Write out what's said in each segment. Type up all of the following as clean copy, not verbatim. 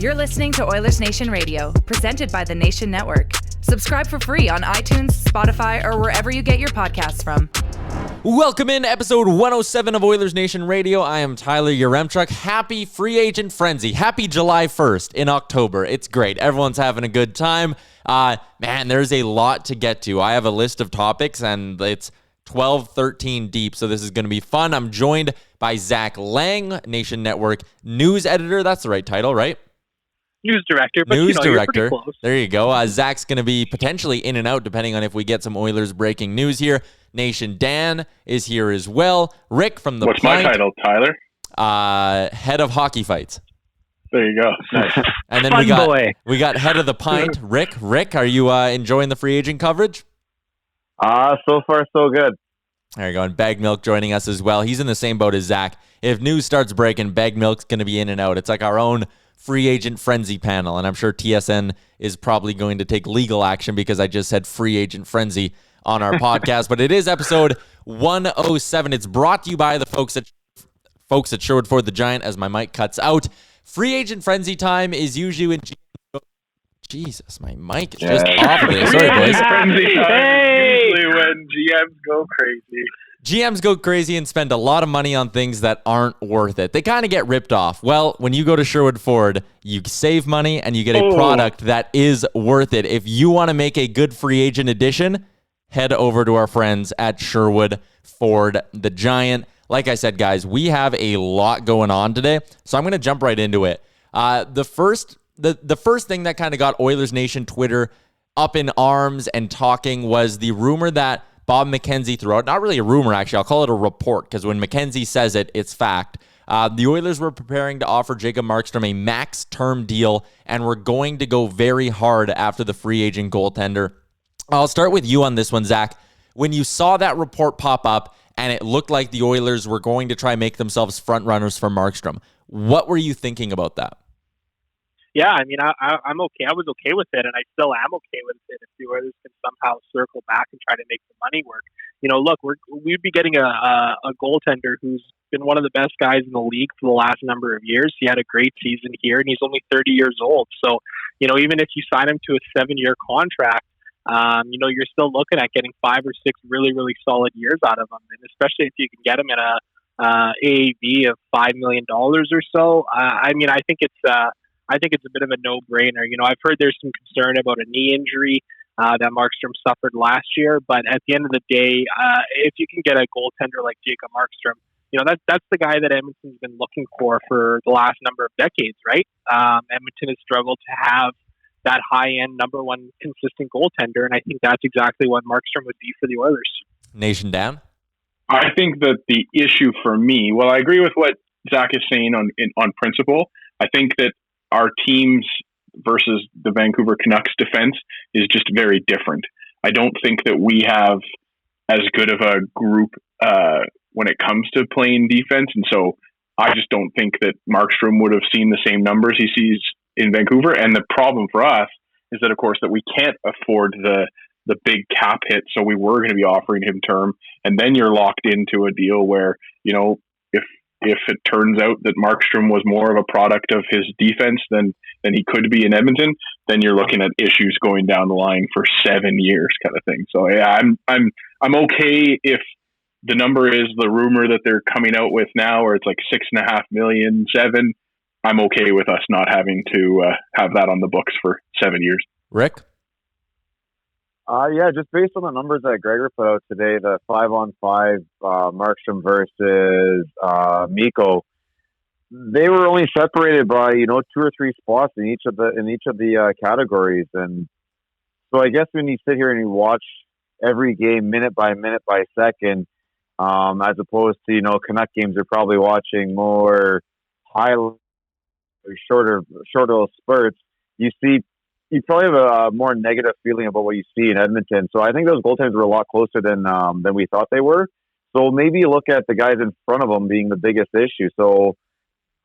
You're listening to Oilersnation Radio, presented by the Nation Network. Subscribe for free on iTunes, Spotify, or wherever you get your podcasts from. Welcome in episode 107 of Oilersnation Radio. I am Tyler Yaremchuk. Happy free agent frenzy. Happy July 1st in October. It's great. Everyone's having a good time. Man, there's a lot to get to. I have a list of topics, and it's 12, 13 deep, so this is going to be fun. I'm joined by Zach Lang, Nation Network news editor. That's the right title, right? News director, but news you're director. pretty close. There you go. Zach's going to be potentially in and out depending on if we get some Oilers breaking news here. Nation Dan is here as well. Rick from the What's Pint, my title, Tyler? head of hockey fights. There you go. Nice. And then we got head of the Pint, Rick. Rick, are you enjoying the free agent coverage? So far so good. There you go. And Bag Milk joining us as well. He's in the same boat as Zach. If news starts breaking, Bag Milk's going to be in and out. It's like our own free agent frenzy panel, and I'm sure TSN is probably going to take legal action because I just said free agent frenzy on our podcast. But it is episode 107. It's brought to you by the folks at Sherwood Ford the Giant, as my mic cuts out. Free agent frenzy time is usually when Jesus, my mic is just off of it. Sorry, boys. Frenzy time is usually when GMs go crazy. GMs go crazy and spend a lot of money on things that aren't worth it. They kind of get ripped off. Well, when you go to Sherwood Ford, you save money and you get a product that is worth it. If you want to make a good free agent addition, head over to our friends at Sherwood Ford the Giant. Like I said, guys, we have a lot going on today, so I'm going to jump right into it. The first thing that kind of got Oilers Nation Twitter up in arms and talking was the rumor that Bob McKenzie threw out. Not really a rumor, actually. I'll call it a report, because when McKenzie says it, it's fact. The Oilers were preparing to offer Jacob Markstrom a max-term deal, and we're going to go very hard after the free agent goaltender. I'll start with you on this one, Zach. When you saw that report pop up, and it looked like the Oilers were going to try and make themselves front runners for Markstrom, what were you thinking about that? Yeah, I mean, I'm okay. I was okay with it, and I still am okay with it if the Oilers can somehow circle back and try to make the money work. You know, look, we'd be getting a goaltender who's been one of the best guys in the league for the last number of years. He had a great season here, and he's only 30 years old. So, you know, even if you sign him to a 7-year contract, you know, you're still looking at getting 5 or 6 really, really solid years out of him, and especially if you can get him in a AAV of $5 million or so. I mean, I think it's a bit of a no-brainer. You know, I've heard there's some concern about a knee injury that Markstrom suffered last year, but at the end of the day, if you can get a goaltender like Jacob Markstrom, you know, that's the guy that Edmonton's been looking for the last number of decades, right? Edmonton has struggled to have that high-end number one consistent goaltender, and I think that's exactly what Markstrom would be for the Oilers. Nation down? I think that the issue for me, well, I agree with what Zach is saying on principle. I think that our teams versus the Vancouver Canucks defense is just very different. I don't think that we have as good of a group when it comes to playing defense. And so I just don't think that Markstrom would have seen the same numbers he sees in Vancouver. And the problem for us is that, of course, that we can't afford the big cap hit. So we were going to be offering him term. And then you're locked into a deal where, you know, if it turns out that Markstrom was more of a product of his defense than he could be in Edmonton, then you're looking at issues going down the line for 7 years kind of thing. So yeah, I'm okay if the number is the rumor that they're coming out with now, or it's like 6.5 million, 7. I'm okay with us not having to have that on the books for 7 years. Rick? Yeah, just based on the numbers that Gregor put out today, the 5-on-5 Markstrom versus Mikko, they were only separated by 2 or 3 spots in each of the categories, and so I guess when you sit here and you watch every game minute by second, as opposed to Canuck games, you're probably watching more shorter spurts. You probably have a more negative feeling about what you see in Edmonton. So I think those goaltenders were a lot closer than we thought they were. So maybe you look at the guys in front of them being the biggest issue. So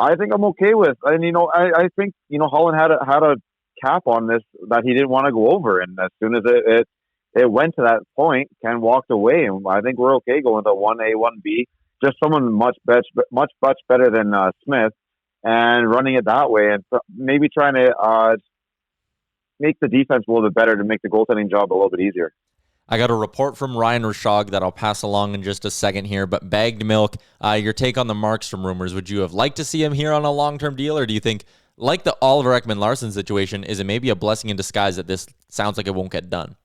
I think I'm okay with, and I think Holland had a cap on this that he didn't want to go over, and as soon as it went to that point, Ken walked away, and I think we're okay going to 1A, 1B, just someone much better than Smith. and running it that way, and maybe trying to make the defense a little bit better to make the goaltending job a little bit easier. I got a report from Ryan Rashog that I'll pass along in just a second here, but Bagged Milk, your take on the Markstrom rumors. Would you have liked to see him here on a long-term deal, or do you think, like the Oliver Ekman-Larsson situation, is it maybe a blessing in disguise that this sounds like it won't get done?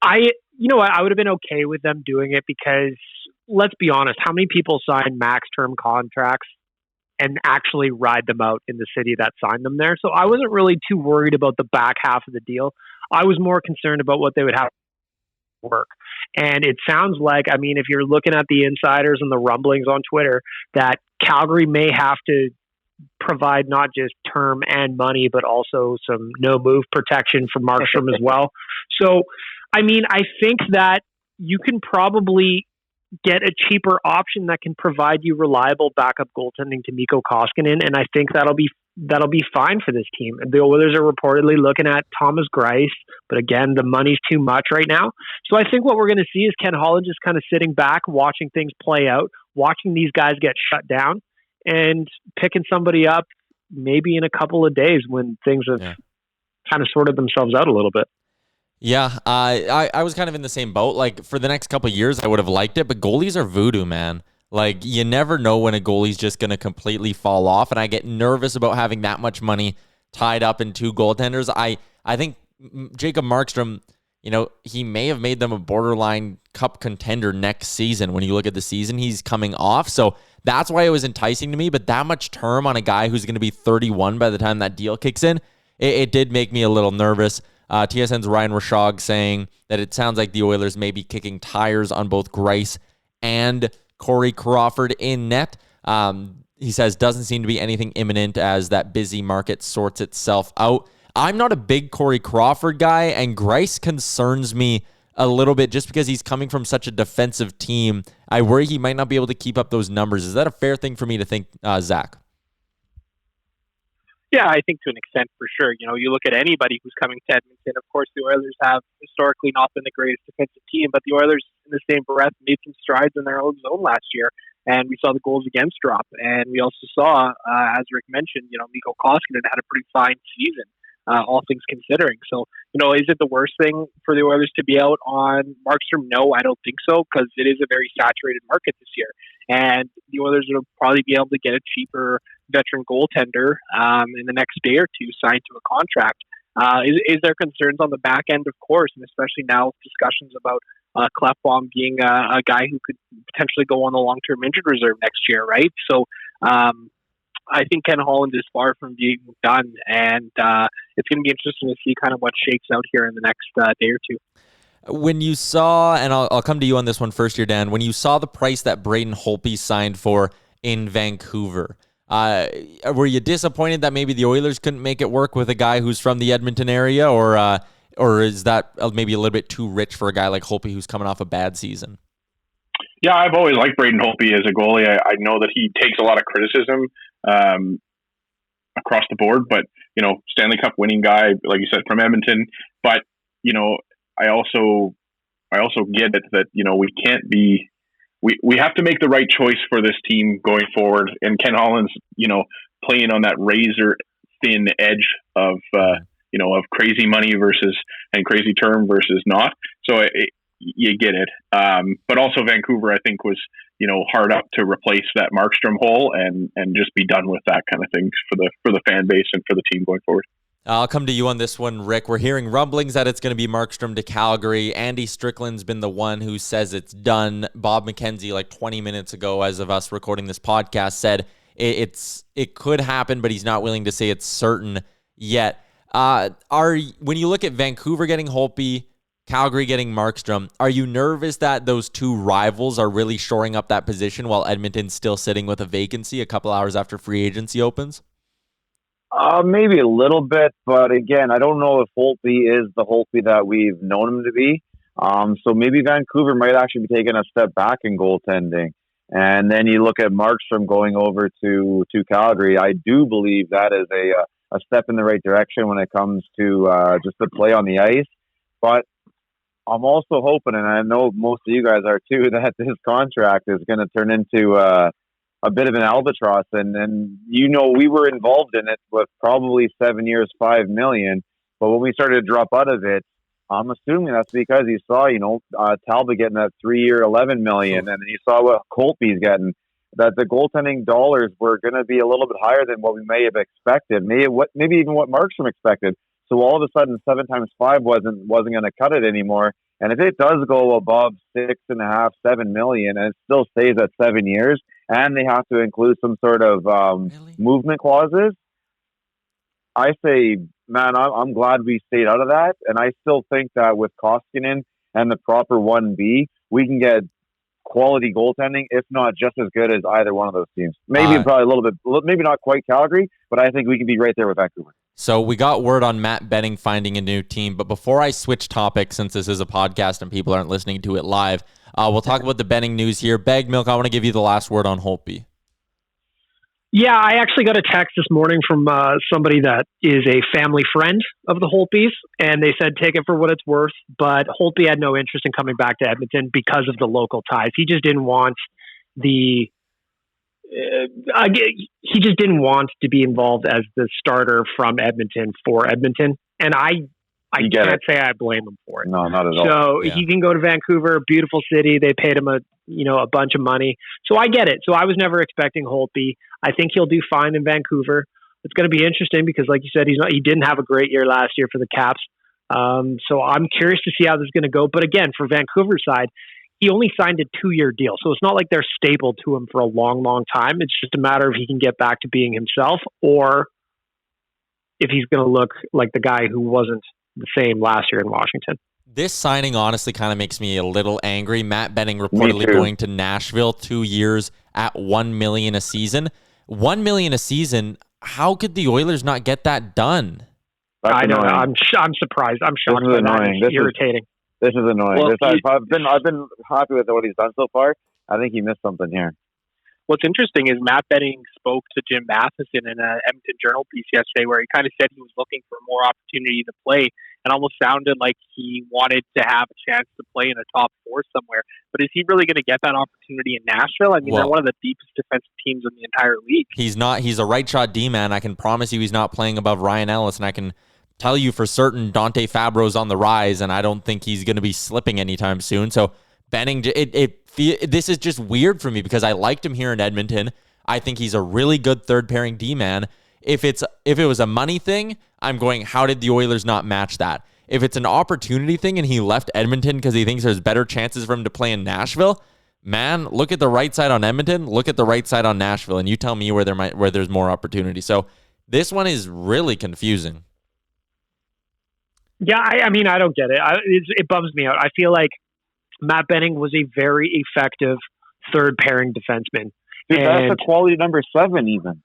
I would have been okay with them doing it because, let's be honest, how many people sign max term contracts and actually ride them out in the city that signed them there? So I wasn't really too worried about the back half of the deal. I was more concerned about what they would have to work. And it sounds like, I mean, if you're looking at the insiders and the rumblings on Twitter, that Calgary may have to provide not just term and money, but also some no move protection for Markstrom as well. So, I mean, I think that you can probably get a cheaper option that can provide you reliable backup goaltending to Mikko Koskinen, and I think that'll be fine for this team. The Oilers are reportedly looking at Thomas Greiss, but again, the money's too much right now. So I think what we're going to see is Ken Holland just kind of sitting back, watching things play out, watching these guys get shut down, and picking somebody up maybe in a couple of days when things have kind of sorted themselves out a little bit. Yeah, I was kind of in the same boat. Like, for the next couple of years, I would have liked it, but goalies are voodoo, man. Like, you never know when a goalie's just going to completely fall off, and I get nervous about having that much money tied up in two goaltenders. I think Jacob Markstrom, you know, he may have made them a borderline cup contender next season when you look at the season he's coming off. So that's why it was enticing to me, but that much term on a guy who's going to be 31 by the time that deal kicks in, it did make me a little nervous. TSN's Ryan Rashog saying that it sounds like the Oilers may be kicking tires on both Greiss and Corey Crawford in net. He says doesn't seem to be anything imminent as that busy market sorts itself out. I'm not a big Corey Crawford guy, and Greiss concerns me a little bit just because he's coming from such a defensive team. I worry he might not be able to keep up those numbers. Is that a fair thing for me to think, Zach? Yeah, I think to an extent for sure. You know, you look at anybody who's coming to Edmonton. Of course, the Oilers have historically not been the greatest defensive team, but the Oilers, in the same breath, made some strides in their own zone last year, and we saw the goals against drop. And we also saw, as Rick mentioned, you know, Mikko Koskinen had a pretty fine season, all things considering. So, you know, is it the worst thing for the Oilers to be out on Markstrom? No, I don't think so, because it is a very saturated market this year. And the Oilers will probably be able to get a cheaper veteran goaltender in the next day or two signed to a contract. Is there concerns on the back end? Of course, and especially now with discussions about Klefbom being a guy who could potentially go on the long-term injured reserve next year, right? So I think Ken Holland is far from being done, and it's going to be interesting to see kind of what shakes out here in the next day or two. When you saw, and I'll come to you on this one first here, Dan, when you saw the price that Braden Holtby signed for in Vancouver, were you disappointed that maybe the Oilers couldn't make it work with a guy who's from the Edmonton area, or is that maybe a little bit too rich for a guy like Holtby who's coming off a bad season? Yeah, I've always liked Braden Holtby as a goalie. I know that he takes a lot of criticism across the board, but, you know, Stanley Cup winning guy, like you said, from Edmonton. But, you know, I also get it that, you know, we can't be, we have to make the right choice for this team going forward. And Ken Holland's, you know, playing on that razor thin edge of, you know, of crazy money and crazy term versus not. So you get it. But also Vancouver, I think, was, you know, hard up to replace that Markstrom hole and just be done with that kind of thing for the fan base and for the team going forward. I'll come to you on this one, Rick. We're hearing rumblings that it's going to be Markstrom to Calgary. Andy Strickland's been the one who says it's done. Bob McKenzie, like 20 minutes ago, as of us recording this podcast, said it could happen, but he's not willing to say it's certain yet. When you look at Vancouver getting Holtby, Calgary getting Markstrom, are you nervous that those two rivals are really shoring up that position while Edmonton's still sitting with a vacancy a couple hours after free agency opens? Maybe a little bit, but again, I don't know if Holtby is the Holtby that we've known him to be. So maybe Vancouver might actually be taking a step back in goaltending. And then you look at Markstrom going over to Calgary. I do believe that is a step in the right direction when it comes to just the play on the ice. But I'm also hoping, and I know most of you guys are too, that this contract is going to turn into a bit of an albatross, and we were involved in it with probably 7 years, $5 million. But when we started to drop out of it, I'm assuming that's because you saw, Talbot getting that 3-year, $11 million, and then you saw what Holtby's getting. That the goaltending dollars were going to be a little bit higher than what we may have expected, maybe even what Markstrom expected. So all of a sudden, 7 times 5 wasn't going to cut it anymore. And if it does go above 6.5, $7 million, and it still stays at 7 years, and they have to include some sort of movement clauses, I say, man, I'm glad we stayed out of that. And I still think that with Koskinen and the proper 1B, we can get quality goaltending, if not just as good as either one of those teams. Maybe probably a little bit, maybe not quite Calgary, but I think we can be right there with Vancouver. So we got word on Matt Benning finding a new team, but before I switch topics, since this is a podcast and people aren't listening to it live, we'll talk about the Benning news here. Bag Milk, I want to give you the last word on Holtby. Yeah, I actually got a text this morning from somebody that is a family friend of the Holtbys, and they said take it for what it's worth, but Holtby had no interest in coming back to Edmonton because of the local ties. He just didn't want he just didn't want to be involved as the starter from Edmonton for Edmonton, and I can't say I blame him for it. No, not at all. So he can go to Vancouver, beautiful city. They paid him a bunch of money. So I get it. So I was never expecting Holtby. I think he'll do fine in Vancouver. It's going to be interesting because, like you said, he didn't have a great year last year for the Caps. So I'm curious to see how this is going to go. But again, for Vancouver's side, he only signed a 2-year deal. So it's not like they're stable to him for a long, long time. It's just a matter of he can get back to being himself, or if he's going to look like the guy who wasn't the same last year in Washington. This signing honestly kind of makes me a little angry. Matt Benning reportedly going to Nashville, 2 years at $1 million a season. $1 million a season. How could the Oilers not get that done? I know. I'm surprised. I'm shocked. This is annoying. This is irritating. This is annoying. Well, I've been happy with what he's done so far. I think he missed something here. What's interesting is Matt Benning spoke to Jim Matheson in an Edmonton Journal piece yesterday where he kind of said he was looking for more opportunity to play, and almost sounded like he wanted to have a chance to play in a top 4 somewhere. But is he really going to get that opportunity in Nashville? I mean, they're one of the deepest defensive teams in the entire league. He's not. He's a right shot D-man. I can promise you he's not playing above Ryan Ellis, and I can tell you for certain Dante Fabro's on the rise, and I don't think he's going to be slipping anytime soon. So Benning, this is just weird for me because I liked him here in Edmonton. I think he's a really good third pairing D-man. If it was a money thing, I'm going, how did the Oilers not match that? If it's an opportunity thing and he left Edmonton because he thinks there's better chances for him to play in Nashville, man, look at the right side on Edmonton, look at the right side on Nashville, and you tell me where there's more opportunity. So this one is really confusing. Yeah, I mean, I don't get it. It bums me out. I feel like Matt Benning was a very effective third pairing defenseman. Dude, that's a quality number 7 even.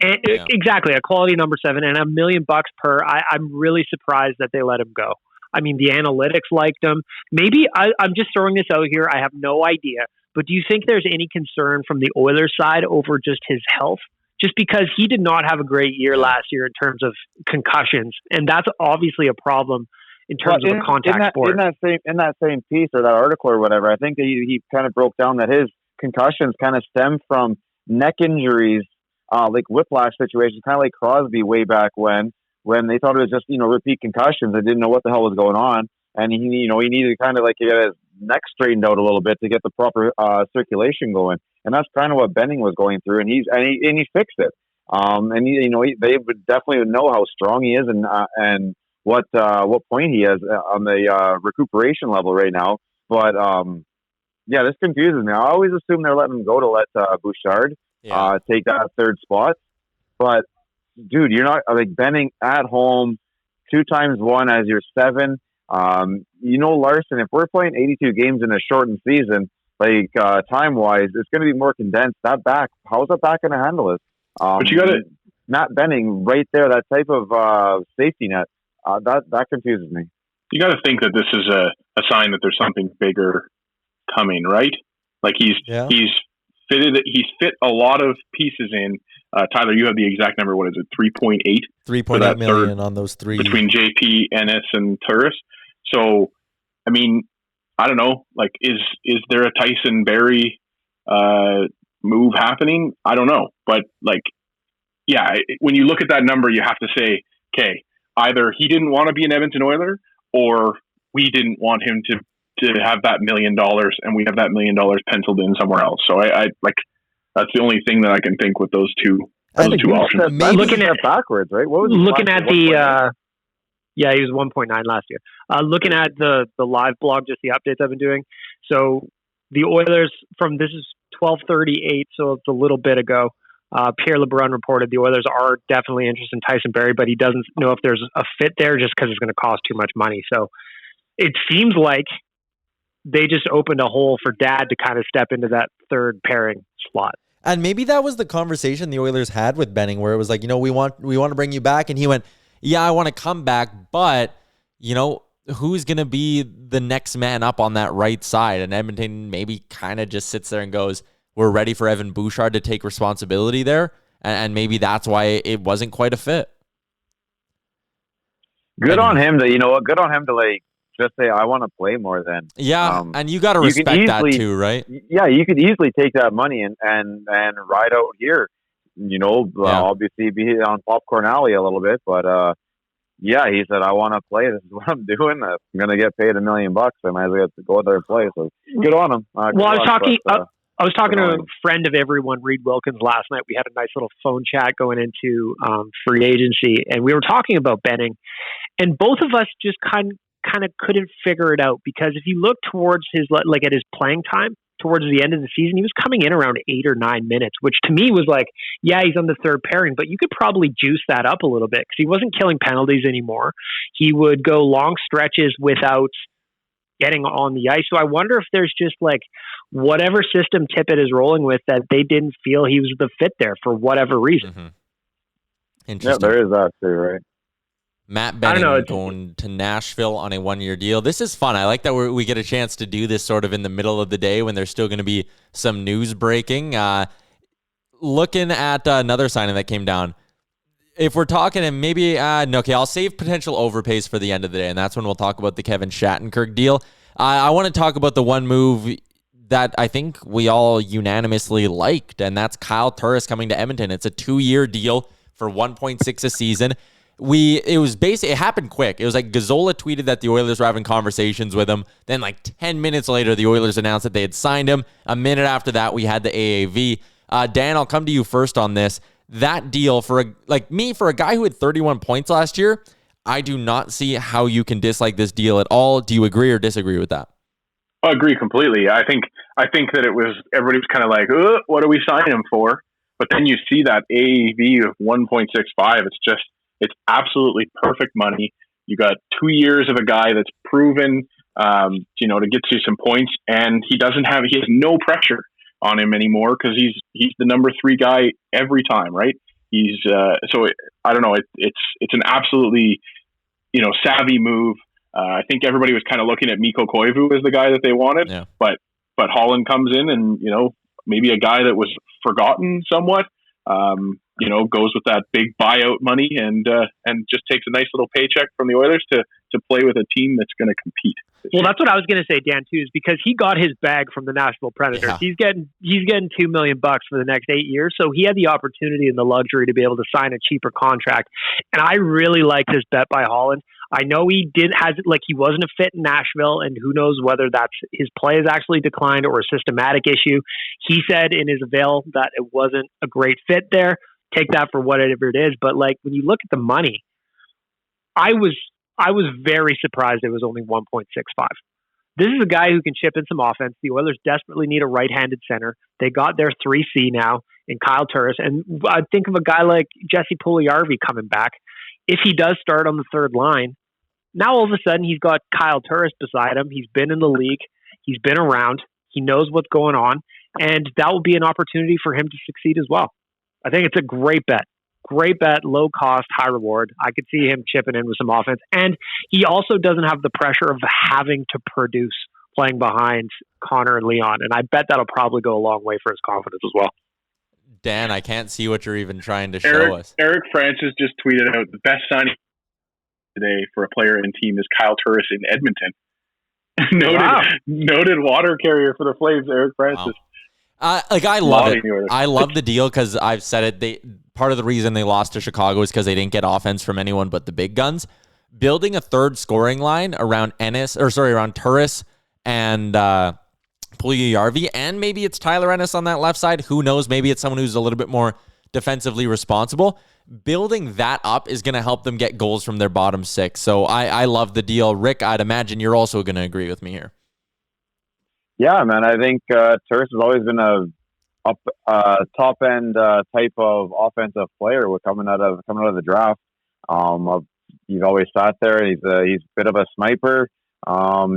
Exactly, a quality number 7 and $1 million per. I'm really surprised that they let him go. I mean, the analytics liked him. Maybe I'm just throwing this out here. I have no idea. But do you think there's any concern from the Oilers side over just his health? Just because he did not have a great year last year in terms of concussions, and that's obviously a problem in terms of a contact sport. In that same piece or that article or whatever, I think that he kind of broke down that his concussions kind of stem from neck injuries, like whiplash situations, kind of like Crosby way back when they thought it was just repeat concussions. They didn't know what the hell was going on, and he needed to kind of like get his neck straightened out a little bit to get the proper circulation going. And that's kind of what Benning was going through, and he fixed it. They would definitely know how strong he is and what point he is on the recuperation level right now. But this confuses me. I always assume they're letting him go to let Bouchard take that third spot. But dude, you're not like Benning at home 2 times 1 as your 7. Larson, if we're playing 82 games in a shortened season, like time-wise, it's going to be more condensed. That back, how's that back going to handle it? But you got to Matt Benning right there, that type of safety net. That confuses me. You got to think that this is a sign that there's something bigger coming, right? Like he's fit a lot of pieces in. Tyler, you have the exact number. What is it? 3.8. 3.8 million on those 3 between JP, Ennis, and Turris. So, I mean, I don't know. Like, is there a Tyson Barrie move happening? I don't know. But like, yeah, when you look at that number, you have to say, okay, either he didn't want to be an Edmonton Oiler, or we didn't want him to have that $1 million, and we have that $1 million penciled in somewhere else. So I like, that's the only thing that I can think with those two options. Looking at backwards, right? What was looking at the yeah, he was 1.9 last year. Looking at the live blog, just the updates I've been doing. So the Oilers this is 12:38, so it's a little bit ago. Pierre LeBrun reported the Oilers are definitely interested in Tyson Barrie, but he doesn't know if there's a fit there just because it's going to cost too much money. So it seems like they just opened a hole for Dad to kind of step into that third pairing slot. And maybe that was the conversation the Oilers had with Benning, where it was like, we want to bring you back. And he went, yeah, I want to come back, but, who's going to be the next man up on that right side? And Edmonton maybe kind of just sits there and goes, we're ready for Evan Bouchard to take responsibility there. And maybe that's why it wasn't quite a fit. Good on him to like, just say, I want to play more then. Yeah, and you got to respect that too, right? Yeah, you could easily take that money and ride out here. Obviously be on Popcorn Alley a little bit, but yeah, he said, I want to play. This is what I'm doing. I'm going to get paid $1 million. I might as well get to go there and play. So good on him. I was talking to a friend of everyone, Reed Wilkins, last night. We had a nice little phone chat going into free agency, and we were talking about Benning, and both of us just kind of couldn't figure it out, because if you look towards his at his playing time towards the end of the season, he was coming in around 8 or 9 minutes, which to me was like, yeah, he's on the third pairing, but you could probably juice that up a little bit because he wasn't killing penalties anymore. He would go long stretches without getting on the ice. So I wonder if there's just like whatever system Tippett is rolling with that they didn't feel he was the fit there for whatever reason. Mm-hmm. Interesting. Yeah, there is that too, right? Matt Benning going to Nashville on a 1-year deal. This is fun. I like that we get a chance to do this sort of in the middle of the day when there's still going to be some news breaking. Looking at another signing that came down. If we're talking, and maybe, okay, I'll save potential overpays for the end of the day, and that's when we'll talk about the Kevin Shattenkirk deal. I want to talk about the one move that I think we all unanimously liked, and that's Kyle Turris coming to Edmonton. It's a 2-year deal for $1.6 a season. It happened quick. It was like Gazzola tweeted that the Oilers were having conversations with him. Then like 10 minutes later, the Oilers announced that they had signed him. A minute after that, we had the AAV. Dan, I'll come to you first on this. That deal for a guy who had 31 points last year, I do not see how you can dislike this deal at all. Do you agree or disagree with that? I agree completely. I think that everybody was kind of like, what are we signing him for? But then you see that AAV of 1.65. It's absolutely perfect money. You got 2 years of a guy that's proven, to get you some points, and he has no pressure on him anymore because he's the number 3 guy every time, right? I don't know. It's an absolutely, savvy move. I think everybody was kind of looking at Mikko Koivu as the guy that they wanted, yeah. but Holland comes in and, maybe a guy that was forgotten somewhat, goes with that big buyout money and just takes a nice little paycheck from the Oilers to play with a team that's going to compete. Well, that's what I was going to say, Dan, too, is because he got his bag from the Nashville Predators. Yeah. He's getting $2 million for the next 8 years, so he had the opportunity and the luxury to be able to sign a cheaper contract. And I really like this bet by Holland. I know he wasn't a fit in Nashville, and who knows whether that's his play has actually declined or a systematic issue. He said in his avail that it wasn't a great fit there. Take that for whatever it is. But when you look at the money, I was very surprised it was only 1.65. This is a guy who can chip in some offense. The Oilers desperately need a right-handed center. They got their 3C now in Kyle Turris. And I think of a guy like Jesse Puljujarvi coming back. If he does start on the third line, now all of a sudden he's got Kyle Turris beside him. He's been in the league. He's been around. He knows what's going on. And that will be an opportunity for him to succeed as well. I think it's a great bet. Great bet, low cost, high reward. I could see him chipping in with some offense. And he also doesn't have the pressure of having to produce playing behind Connor and Leon. And I bet that'll probably go a long way for his confidence as well. Dan, I can't see what you're even trying to show us. Eric Francis just tweeted out the best signing today for a player and team is Kyle Turris in Edmonton. Noted water carrier for the Flames, Eric Francis. I love it. I love the deal because I've said it. Part of the reason they lost to Chicago is because they didn't get offense from anyone but the big guns. Building a third scoring line around Turris and Puljujärvi, and maybe it's Tyler Ennis on that left side. Who knows? Maybe it's someone who's a little bit more defensively responsible. Building that up is going to help them get goals from their bottom six. So I love the deal. Rick, I'd imagine you're also going to agree with me here. Yeah, man. I think Turris has always been a top end type of offensive player with coming out of the draft. He's always sat there. He's a bit of a sniper.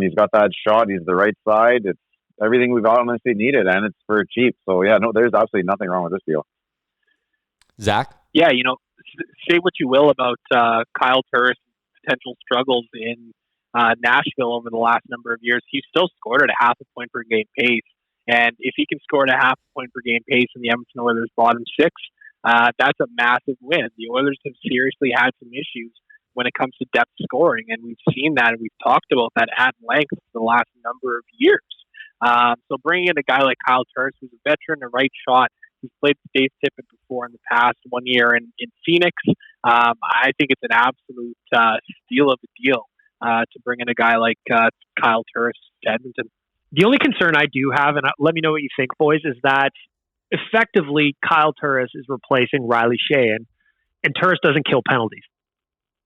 He's got that shot. He's the right side. It's everything we've honestly needed, and it's for cheap. So yeah, no, there's absolutely nothing wrong with this deal. Zach? Yeah, say what you will about Kyle Turris' potential struggles in Nashville over the last number of years. He's still scored at a half a point per game pace. And if he can score at a half a point per game pace in the Edmonton Oilers bottom six, that's a massive win. The Oilers have seriously had some issues when it comes to depth scoring, and we've seen that, and we've talked about that at length for the last number of years. So bringing in a guy like Kyle Turris, who's a veteran, a right shot, he's played Dave Tippett before in the past 1 year in Phoenix. I think it's an absolute steal of a deal to bring in a guy like Kyle Turris to Edmonton. The only concern I do have, and let me know what you think, boys, is that effectively Kyle Turris is replacing Riley Sheahan, and Turris doesn't kill penalties.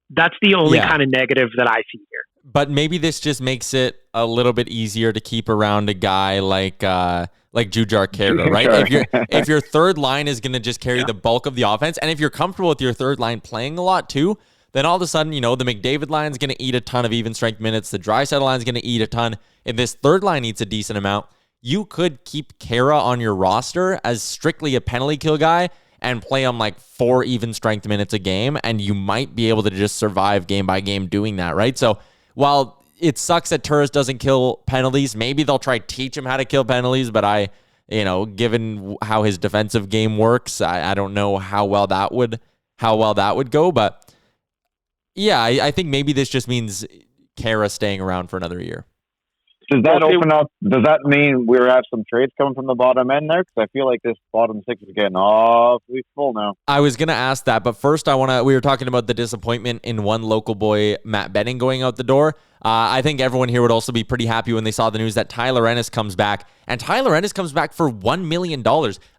That's the only kind of negative that I see here. But maybe this just makes it a little bit easier to keep around a guy like Jujhar Khaira, right? If your third line is going to just carry the bulk of the offense, and if you're comfortable with your third line playing a lot too, then all of a sudden, the McDavid line is going to eat a ton of even strength minutes. The Draisaitl line is going to eat a ton. If this third line eats a decent amount, you could keep Khaira on your roster as strictly a penalty kill guy and play him like 4 even strength minutes a game, and you might be able to just survive game by game doing that, right? So while it sucks that Turris doesn't kill penalties, maybe they'll try to teach him how to kill penalties, but given how his defensive game works, I don't know how well that would go, but yeah, I think maybe this just means Khaira staying around for another year. Does that open up? Does that mean we have some trades coming from the bottom end there? Because I feel like this bottom six is getting awfully full now. I was going to ask that, but first we were talking about the disappointment in one local boy, Matt Benning, going out the door. I think everyone here would also be pretty happy when they saw the news that Tyler Ennis comes back, and Tyler Ennis comes back for $1 million.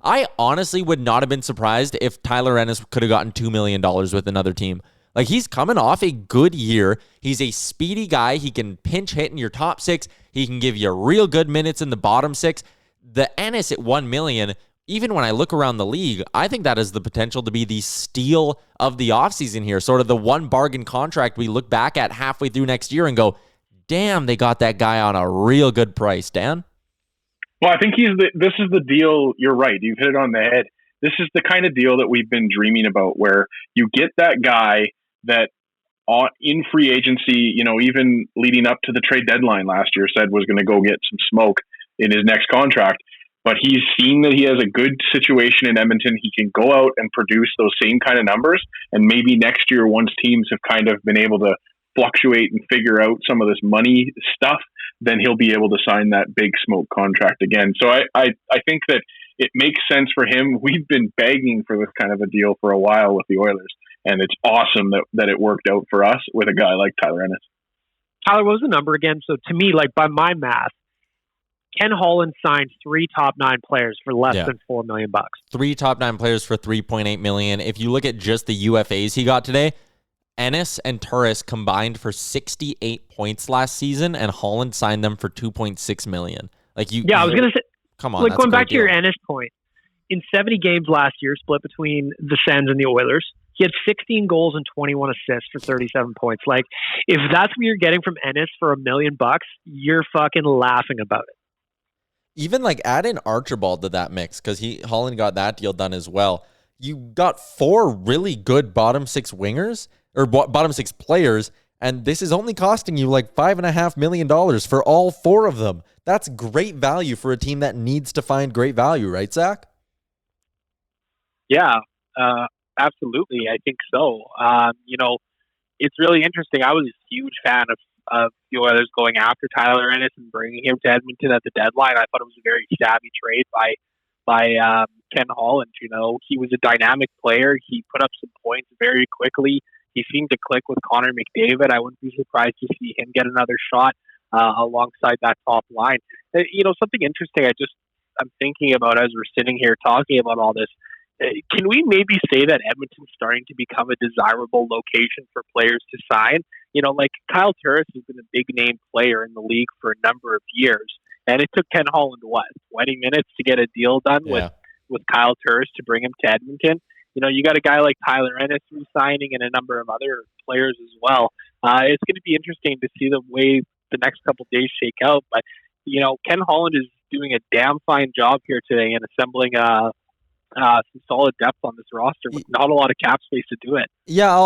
I honestly would not have been surprised if Tyler Ennis could have gotten $2 million with another team. Like, he's coming off a good year. He's a speedy guy. He can pinch hit in your top six. He can give you real good minutes in the bottom six. The Ennis at $1 million, even when I look around the league, I think that has the potential to be the steal of the offseason here. Sort of the one bargain contract we look back at halfway through next year and go, damn, they got that guy on a real good price. Dan? Well, I think this is the deal. You're right. You've hit it on the head. This is the kind of deal that we've been dreaming about, where you get that guy that in free agency, even leading up to the trade deadline last year, said was going to go get some smoke in his next contract. But he's seen that he has a good situation in Edmonton. He can go out and produce those same kind of numbers. And maybe next year, once teams have kind of been able to fluctuate and figure out some of this money stuff, then he'll be able to sign that big smoke contract again. So I think that it makes sense for him. We've been begging for this kind of a deal for a while with the Oilers. And it's awesome that it worked out for us with a guy like Tyler Ennis. Tyler, what was the number again? So to me, like by my math, Ken Holland signed 3 top 9 players for less than $4 million. 3 top 9 players for $3.8 million. If you look at just the UFAs he got today, Ennis and Turris combined for 68 points last season, and Holland signed them for $2.6 million. I was going to say, come on, like going back to your Ennis point, in 70 games last year, split between the Sens and the Oilers, he had 16 goals and 21 assists for 37 points. Like, if that's what you're getting from Ennis for $1 million, you're fucking laughing about it. Even add in Archibald to that mix, because Holland got that deal done as well. You got 4 really good bottom 6 wingers or bottom 6 players, and this is only costing you $5.5 million for all 4 of them. That's great value for a team that needs to find great value, right, Zach? Yeah, absolutely. I think so. It's really interesting. I was a huge fan of the Oilers going after Tyler Ennis and bringing him to Edmonton at the deadline. I thought it was a very savvy trade by by Ken Holland. You know, he was a dynamic player. He put up some points very quickly. He seemed to click with Connor McDavid. I wouldn't be surprised to see him get another shot alongside that top line. You know, something interesting I'm thinking about as we're sitting here talking about all this. Can we maybe say that Edmonton's starting to become a desirable location for players to sign? You know, like Kyle Turris has been a big name player in the league for a number of years, and it took Ken Holland 20 minutes to get a deal done with Kyle Turris to bring him to Edmonton. You know, you got a guy like Tyler Ennis re-signing and a number of other players as well. It's going to be interesting to see the way the next couple of days shake out. But, you know, Ken Holland is doing a damn fine job here today in assembling some solid depth on this roster with not a lot of cap space to do it. Yeah,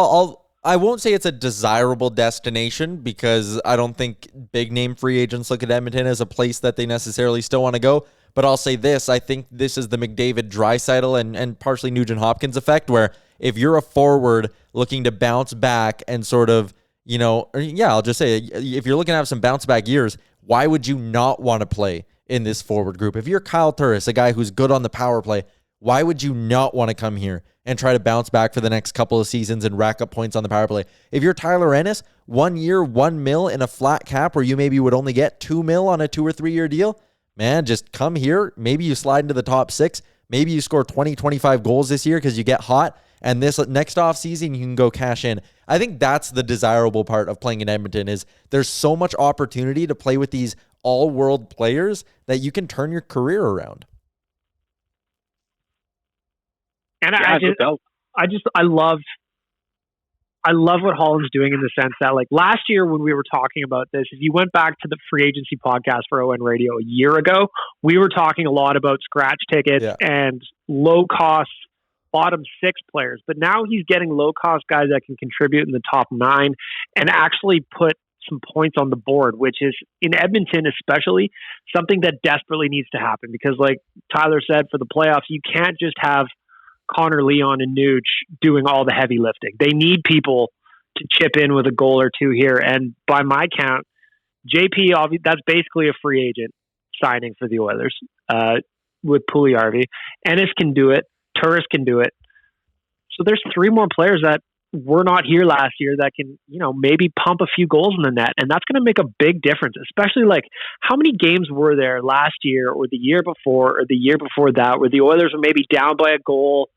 I won't say it's a desirable destination because I don't think big name free agents look at Edmonton as a place that they necessarily still want to go. But I'll say this, I think this is the McDavid, Draisaitl, and partially Nugent Hopkins effect, where if you're a forward looking to bounce back and sort of, you know, I'll just say, if you're looking to have some bounce back years, why would you not want to play in this forward group? If you're Kyle Turris, a guy who's good on the power play, why would you not want to come here and try to bounce back for the next couple of seasons and rack up points on the power play? If you're Tyler Ennis, 1 year, $1 million in a flat cap where you maybe would only get $2 million on a 2 or 3 year deal, man, just come here. Maybe you slide into the top 6. Maybe you score 20, 25 goals this year because you get hot. And this next offseason, you can go cash in. I think that's the desirable part of playing in Edmonton is there's so much opportunity to play with these all-world players that you can turn your career around. And I love what Holland's doing in the sense that, like, last year when we were talking about this, if you went back to the free agency podcast for ON Radio a year ago, we were talking a lot about scratch tickets and low cost bottom 6 players. But now he's getting low cost guys that can contribute in the top 9 and actually put some points on the board, which is in Edmonton, especially something that desperately needs to happen because, like Tyler said, for the playoffs, you can't just have Connor, Leon, and Nuge doing all the heavy lifting. They need people to chip in with a goal or two here. And by my count, JP, that's basically a free agent signing for the Oilers with Puljujärvi. Ennis can do it. Turris can do it. So there's 3 more players that were not here last year that can, you know, maybe pump a few goals in the net. And that's going to make a big difference, especially like how many games were there last year or the year before or the year before that where the Oilers were maybe down by a goal,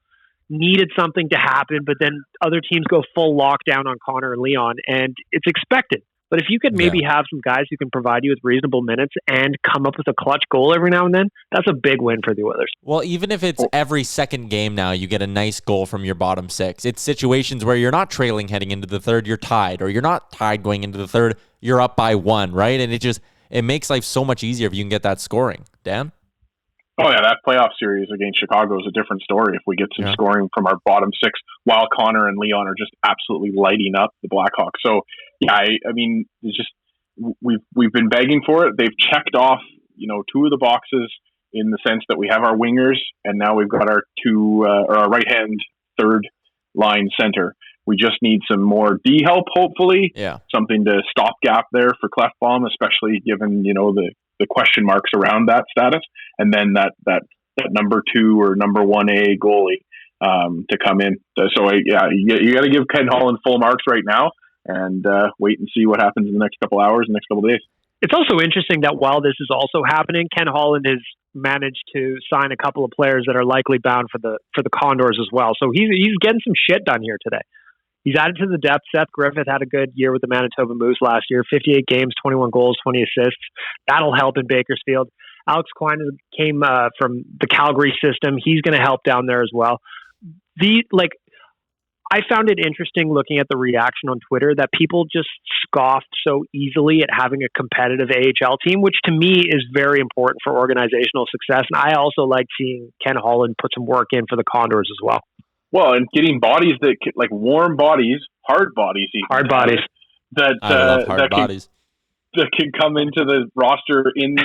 needed something to happen, but then other teams go full lockdown on Connor and Leon, and it's expected. But if you could maybe have some guys who can provide you with reasonable minutes and come up with a clutch goal every now and then, that's a big win for the Oilers. Well, even if it's every second game now, you get a nice goal from your bottom 6. It's situations where you're not trailing heading into the third, you're tied, or you're not tied going into the third, you're up by 1, right? And it makes life so much easier if you can get that scoring. Dan? Oh, yeah, that playoff series against Chicago is a different story if we get some scoring from our bottom 6 while Connor and Leon are just absolutely lighting up the Blackhawks. So, yeah, I mean, it's just we've been begging for it. They've checked off, you know, 2 of the boxes in the sense that we have our wingers and now we've got our our right-hand third line center. We just need some more D help, hopefully. Yeah. Something to stopgap there for Clefbaum, especially given, you know, the question marks around that status, and then that number 2 or number 1A goalie to come in. So you got to give Ken Holland full marks right now, and wait and see what happens in the next couple hours, next couple days. It's also interesting that while this is also happening, Ken Holland has managed to sign a couple of players that are likely bound for the Condors as well. So he's getting some shit done here today. He's added to the depth. Seth Griffith had a good year with the Manitoba Moose last year. 58 games, 21 goals, 20 assists. That'll help in Bakersfield. Alex Klein came from the Calgary system. He's going to help down there as well. I found it interesting looking at the reaction on Twitter that people just scoffed so easily at having a competitive AHL team, which to me is very important for organizational success. And I also like seeing Ken Holland put some work in for the Condors as well. Well, and getting bodies that like warm bodies, hard bodies, even, hard bodies that can come into the roster in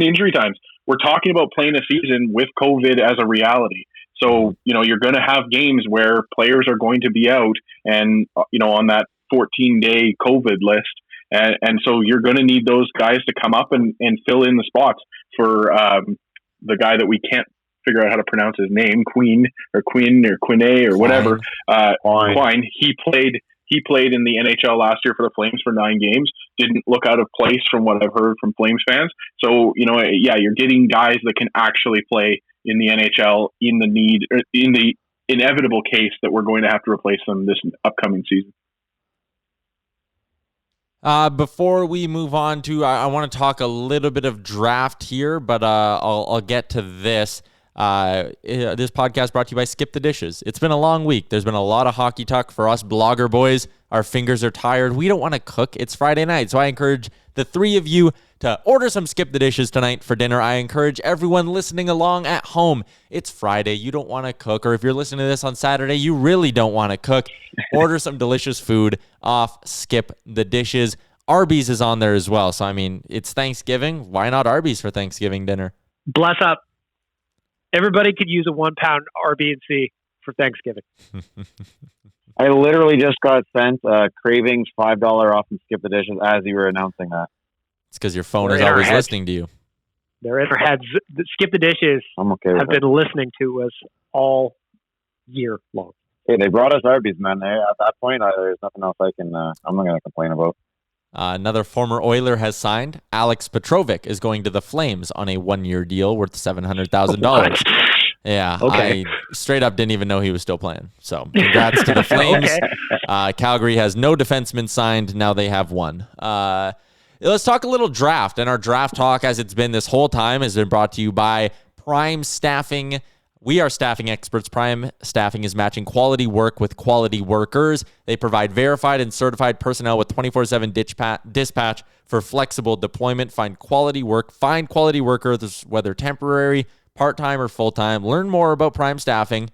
injury times. We're talking about playing a season with COVID as a reality. So, you're going to have games where players are going to be out and, on that 14-day COVID list. And so you're going to need those guys to come up and fill in the spots for the guy that we can't figure out how to pronounce his name, Quinn or Quine or whatever. Quine. He played in the NHL last year for the Flames for 9 games. Didn't look out of place from what I've heard from Flames fans. So, you're getting guys that can actually play in the NHL in the inevitable case that we're going to have to replace them this upcoming season. Before we move on to, I want to talk a little bit of draft here, but I'll get to this. This podcast brought to you by Skip the Dishes. It's been a long week. There's been a lot of hockey talk for us blogger boys. Our fingers are tired. We don't want to cook. It's Friday night, so I encourage the 3 of you to order some Skip the Dishes tonight for dinner. I encourage everyone listening along at home. It's Friday. You don't want to cook, or if you're listening to this on Saturday, you really don't want to cook. Order some delicious food off Skip the Dishes. Arby's is on there as well. So, I mean, it's Thanksgiving. Why not Arby's for Thanksgiving dinner? Bless up. Everybody could use a 1-pound RB&C for Thanksgiving. I literally just got sent Cravings $5 off from Skip the Dishes as you were announcing that. It's because your phone is always listening to you. They're in our heads. Skip the Dishes have been listening to us all year long. Hey, they brought us Arby's, man. At that point, there's nothing else I'm not going to complain about. Another former Oiler has signed. Alex Petrovic is going to the Flames on a 1-year deal worth $700,000. Yeah, okay. I straight up didn't even know he was still playing. So congrats to the Flames. Okay. Calgary has no defenseman signed. Now they have one. Let's talk a little draft. And our draft talk, as it's been this whole time, has been brought to you by Prime Staffing. We are staffing experts. Prime Staffing is matching quality work with quality workers. They provide verified and certified personnel with 24/7 dispatch for flexible deployment. Find quality workers, whether temporary, part-time, or full-time. Learn more about Prime Staffing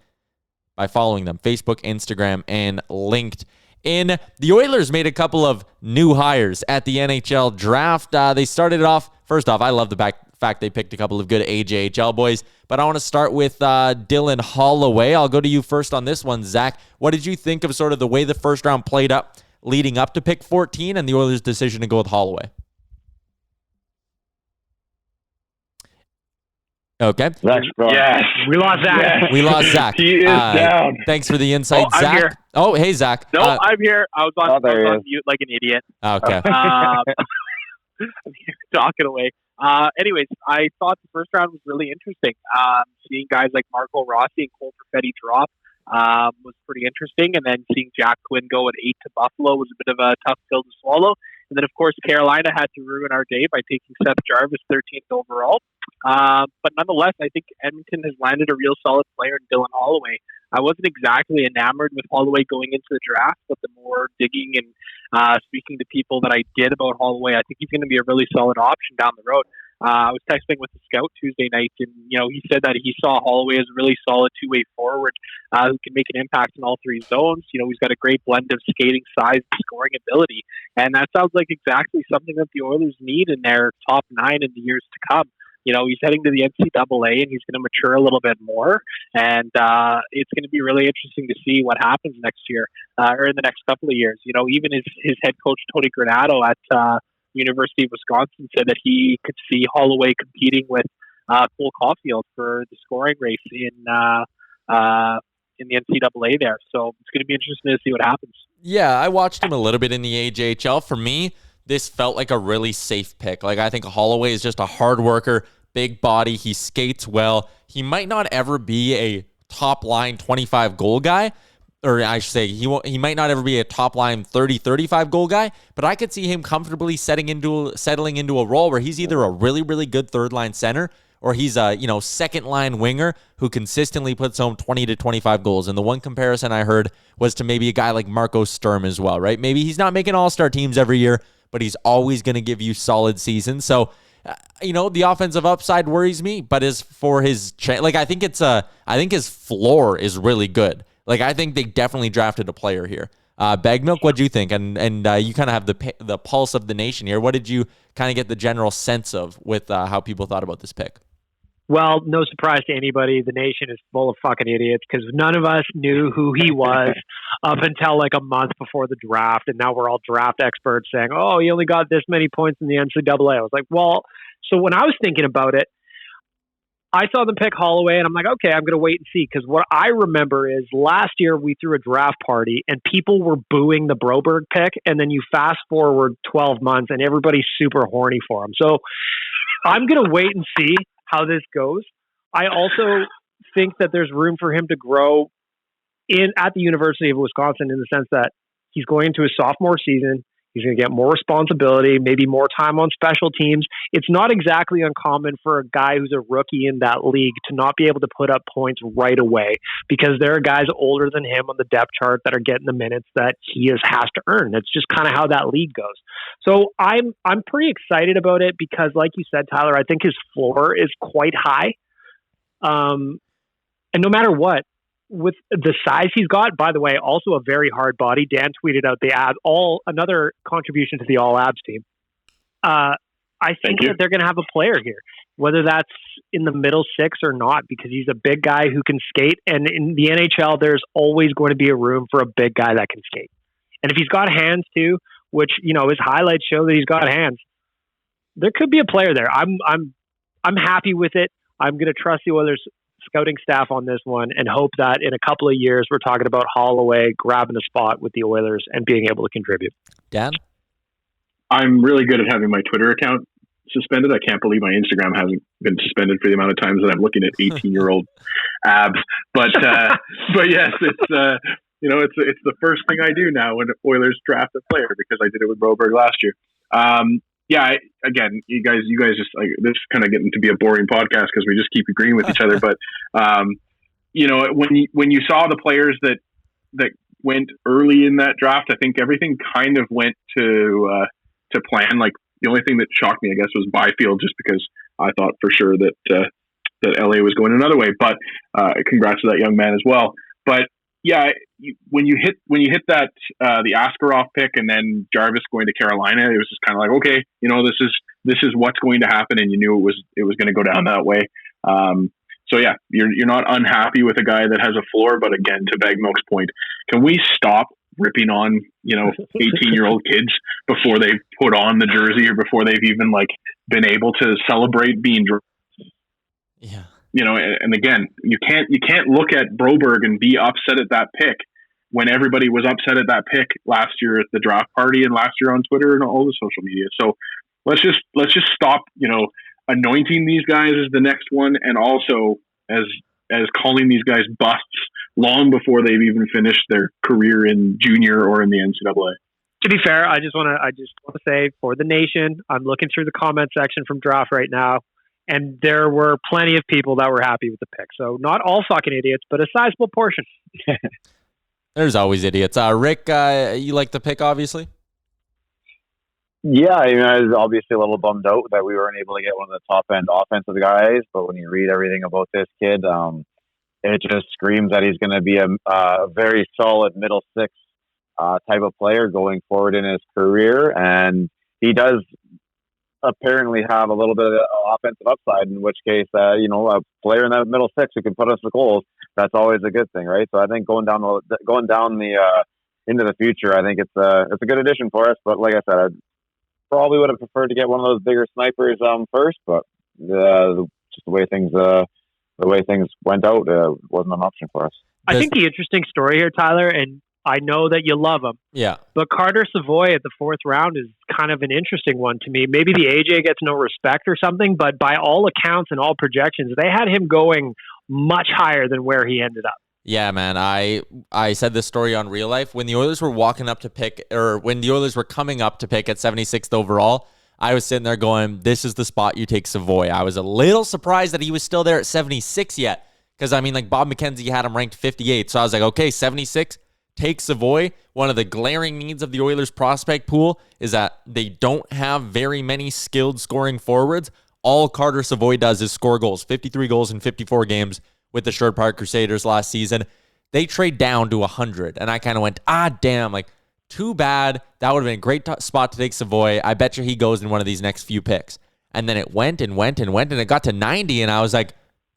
by following them. Facebook, Instagram, and LinkedIn. The Oilers made a couple of new hires at the NHL Draft. They started it off. First off, I love the fact they picked a couple of good AJHL boys. But I want to start with Dylan Holloway. I'll go to you first on this one, Zach. What did you think of sort of the way the first round played up leading up to pick 14 and the Oilers' decision to go with Holloway? Okay. Yes. We lost Zach. Yes. We lost Zach. He is down. Thanks for the insight, Zach. I'm here. Oh, hey, Zach. No, I'm here. I was on mute like an idiot. Okay. I'm here talking away. Anyways, I thought the first round was really interesting. Seeing guys like Marco Rossi and Cole Perfetti drop was pretty interesting. And then seeing Jack Quinn go at 8 to Buffalo was a bit of a tough pill to swallow. And then, of course, Carolina had to ruin our day by taking Seth Jarvis 13th overall. But nonetheless, I think Edmonton has landed a real solid player in Dylan Holloway. I wasn't exactly enamored with Holloway going into the draft, but the more digging and speaking to people that I did about Holloway, I think he's going to be a really solid option down the road. I was texting with the scout Tuesday night, and he said that he saw Holloway as a really solid two-way forward who can make an impact in all 3 zones. He's got a great blend of skating, size, and scoring ability, and that sounds like exactly something that the Oilers need in their top 9 in the years to come. He's heading to the NCAA, and he's going to mature a little bit more, and it's going to be really interesting to see what happens next year or in the next couple of years. Even his head coach Tony Granato at University of Wisconsin said that he could see Holloway competing with Cole Caulfield for the scoring race in the NCAA there. So it's going to be interesting to see what happens. Yeah, I watched him a little bit in the AJHL. For me, this felt like a really safe pick. Like, I think Holloway is just a hard worker, big body. He skates well. He might not ever be a top line 25 goal guy, or I should say he might not ever be a top line 30, 35 goal guy, but I could see him comfortably settling into a role where he's either a really, really good third line center or he's a, second line winger who consistently puts home 20 to 25 goals. And the one comparison I heard was to maybe a guy like Marco Sturm as well, right? Maybe he's not making all-star teams every year, but he's always going to give you solid seasons. So, the offensive upside worries me, but as for his, I think his floor is really good. I think they definitely drafted a player here. Bagmilk, what do you think? And you kind of have the pulse of the nation here. What did you kind of get the general sense of with how people thought about this pick? Well, no surprise to anybody. The nation is full of fucking idiots because none of us knew who he was up until like a month before the draft. And now we're all draft experts saying, oh, he only got this many points in the NCAA. I was like, well, so when I was thinking about it, I saw them pick Holloway, and I'm like, okay, I'm going to wait and see. Because what I remember is last year we threw a draft party, and people were booing the Broberg pick, and then you fast forward 12 months, and everybody's super horny for him. So I'm going to wait and see how this goes. I also think that there's room for him to grow at the University of Wisconsin in the sense that he's going into his sophomore season. He's going to get more responsibility, maybe more time on special teams. It's not exactly uncommon for a guy who's a rookie in that league to not be able to put up points right away because there are guys older than him on the depth chart that are getting the minutes that he has to earn. That's just kind of how that league goes. So I'm pretty excited about it because, like you said, Tyler, I think his floor is quite high. And no matter what, with the size he's got, by the way, also a very hard body. Dan tweeted out the abs, another contribution to the all abs team. I think that they're going to have a player here, whether that's in the middle six or not, because he's a big guy who can skate. And in the NHL, there's always going to be a room for a big guy that can skate. And if he's got hands too, which, you know, his highlights show that he's got hands, there could be a player there. I'm happy with it. I'm going to trust the Oilers scouting staff on this one and hope that in a couple of years we're talking about Holloway grabbing a spot with the Oilers and being able to contribute. Dan? I'm really good at having my Twitter account suspended. I can't believe my Instagram hasn't been suspended for the amount of times that I'm looking at 18-year-old abs. But yes, it's it's the first thing I do now when Oilers draft a player because I did it with Broberg last year. Again, you guys just like this is kind of getting to be a boring podcast because we just keep agreeing with each other. But when you saw the players that went early in that draft, I think everything kind of went to plan. Like the only thing that shocked me, I guess, was Byfield, just because I thought for sure that LA was going another way. But congrats to that young man as well. But yeah, when you hit that the Askarov pick and then Jarvis going to Carolina, it was just kind of like, okay, this is what's going to happen, and you knew it was going to go down that way. So yeah, you're not unhappy with a guy that has a floor, but again, to Bagmilk's point, can we stop ripping on 18-year-old kids before they put on the jersey or before they've even been able to celebrate being drafted? Yeah. And again, you can't look at Broberg and be upset at that pick when everybody was upset at that pick last year at the draft party and last year on Twitter and all the social media. So let's just stop, anointing these guys as the next one, and also as calling these guys busts long before they've even finished their career in junior or in the NCAA. To be fair, I just want to say for the nation, I'm looking through the comment section from draft right now, and there were plenty of people that were happy with the pick. So not all fucking idiots, but a sizable portion. There's always idiots. Rick, you like the pick, obviously? Yeah, I was obviously a little bummed out that we weren't able to get one of the top-end offensive guys, but when you read everything about this kid, it just screams that he's going to be a very solid middle six type of player going forward in his career, and he does apparently have a little bit of offensive upside, in which case, a player in that middle six who can put us the goals, that's always a good thing, right? So I think going down the into the future, I think it's a good addition for us. But like I said, I probably would have preferred to get one of those bigger snipers first, but just the way things went out wasn't an option for us. I think the interesting story here, Tyler, and I know that you love him. Yeah. But Carter Savoie at the fourth round is kind of an interesting one to me. Maybe the AJ gets no respect or something, but by all accounts and all projections, they had him going much higher than where he ended up. Yeah, man. I said this story on Real Life. When the Oilers were walking up to pick, or when the Oilers were coming up to pick at 76th overall, I was sitting there going, this is the spot you take Savoy. I was a little surprised that he was still there at 76 yet. Because, Bob McKenzie had him ranked 58. So I was like, okay, 76, take Savoy. One of the glaring needs of the Oilers prospect pool is that they don't have very many skilled scoring forwards. All Carter Savoie does is score goals, 53 goals in 54 games with the Sherwood Park Crusaders last season. They trade down to 100, and I kind of went, damn, too bad. That would have been a great spot to take Savoy. I bet you he goes in one of these next few picks. And then it went and went and went, and it got to 90, and I was like,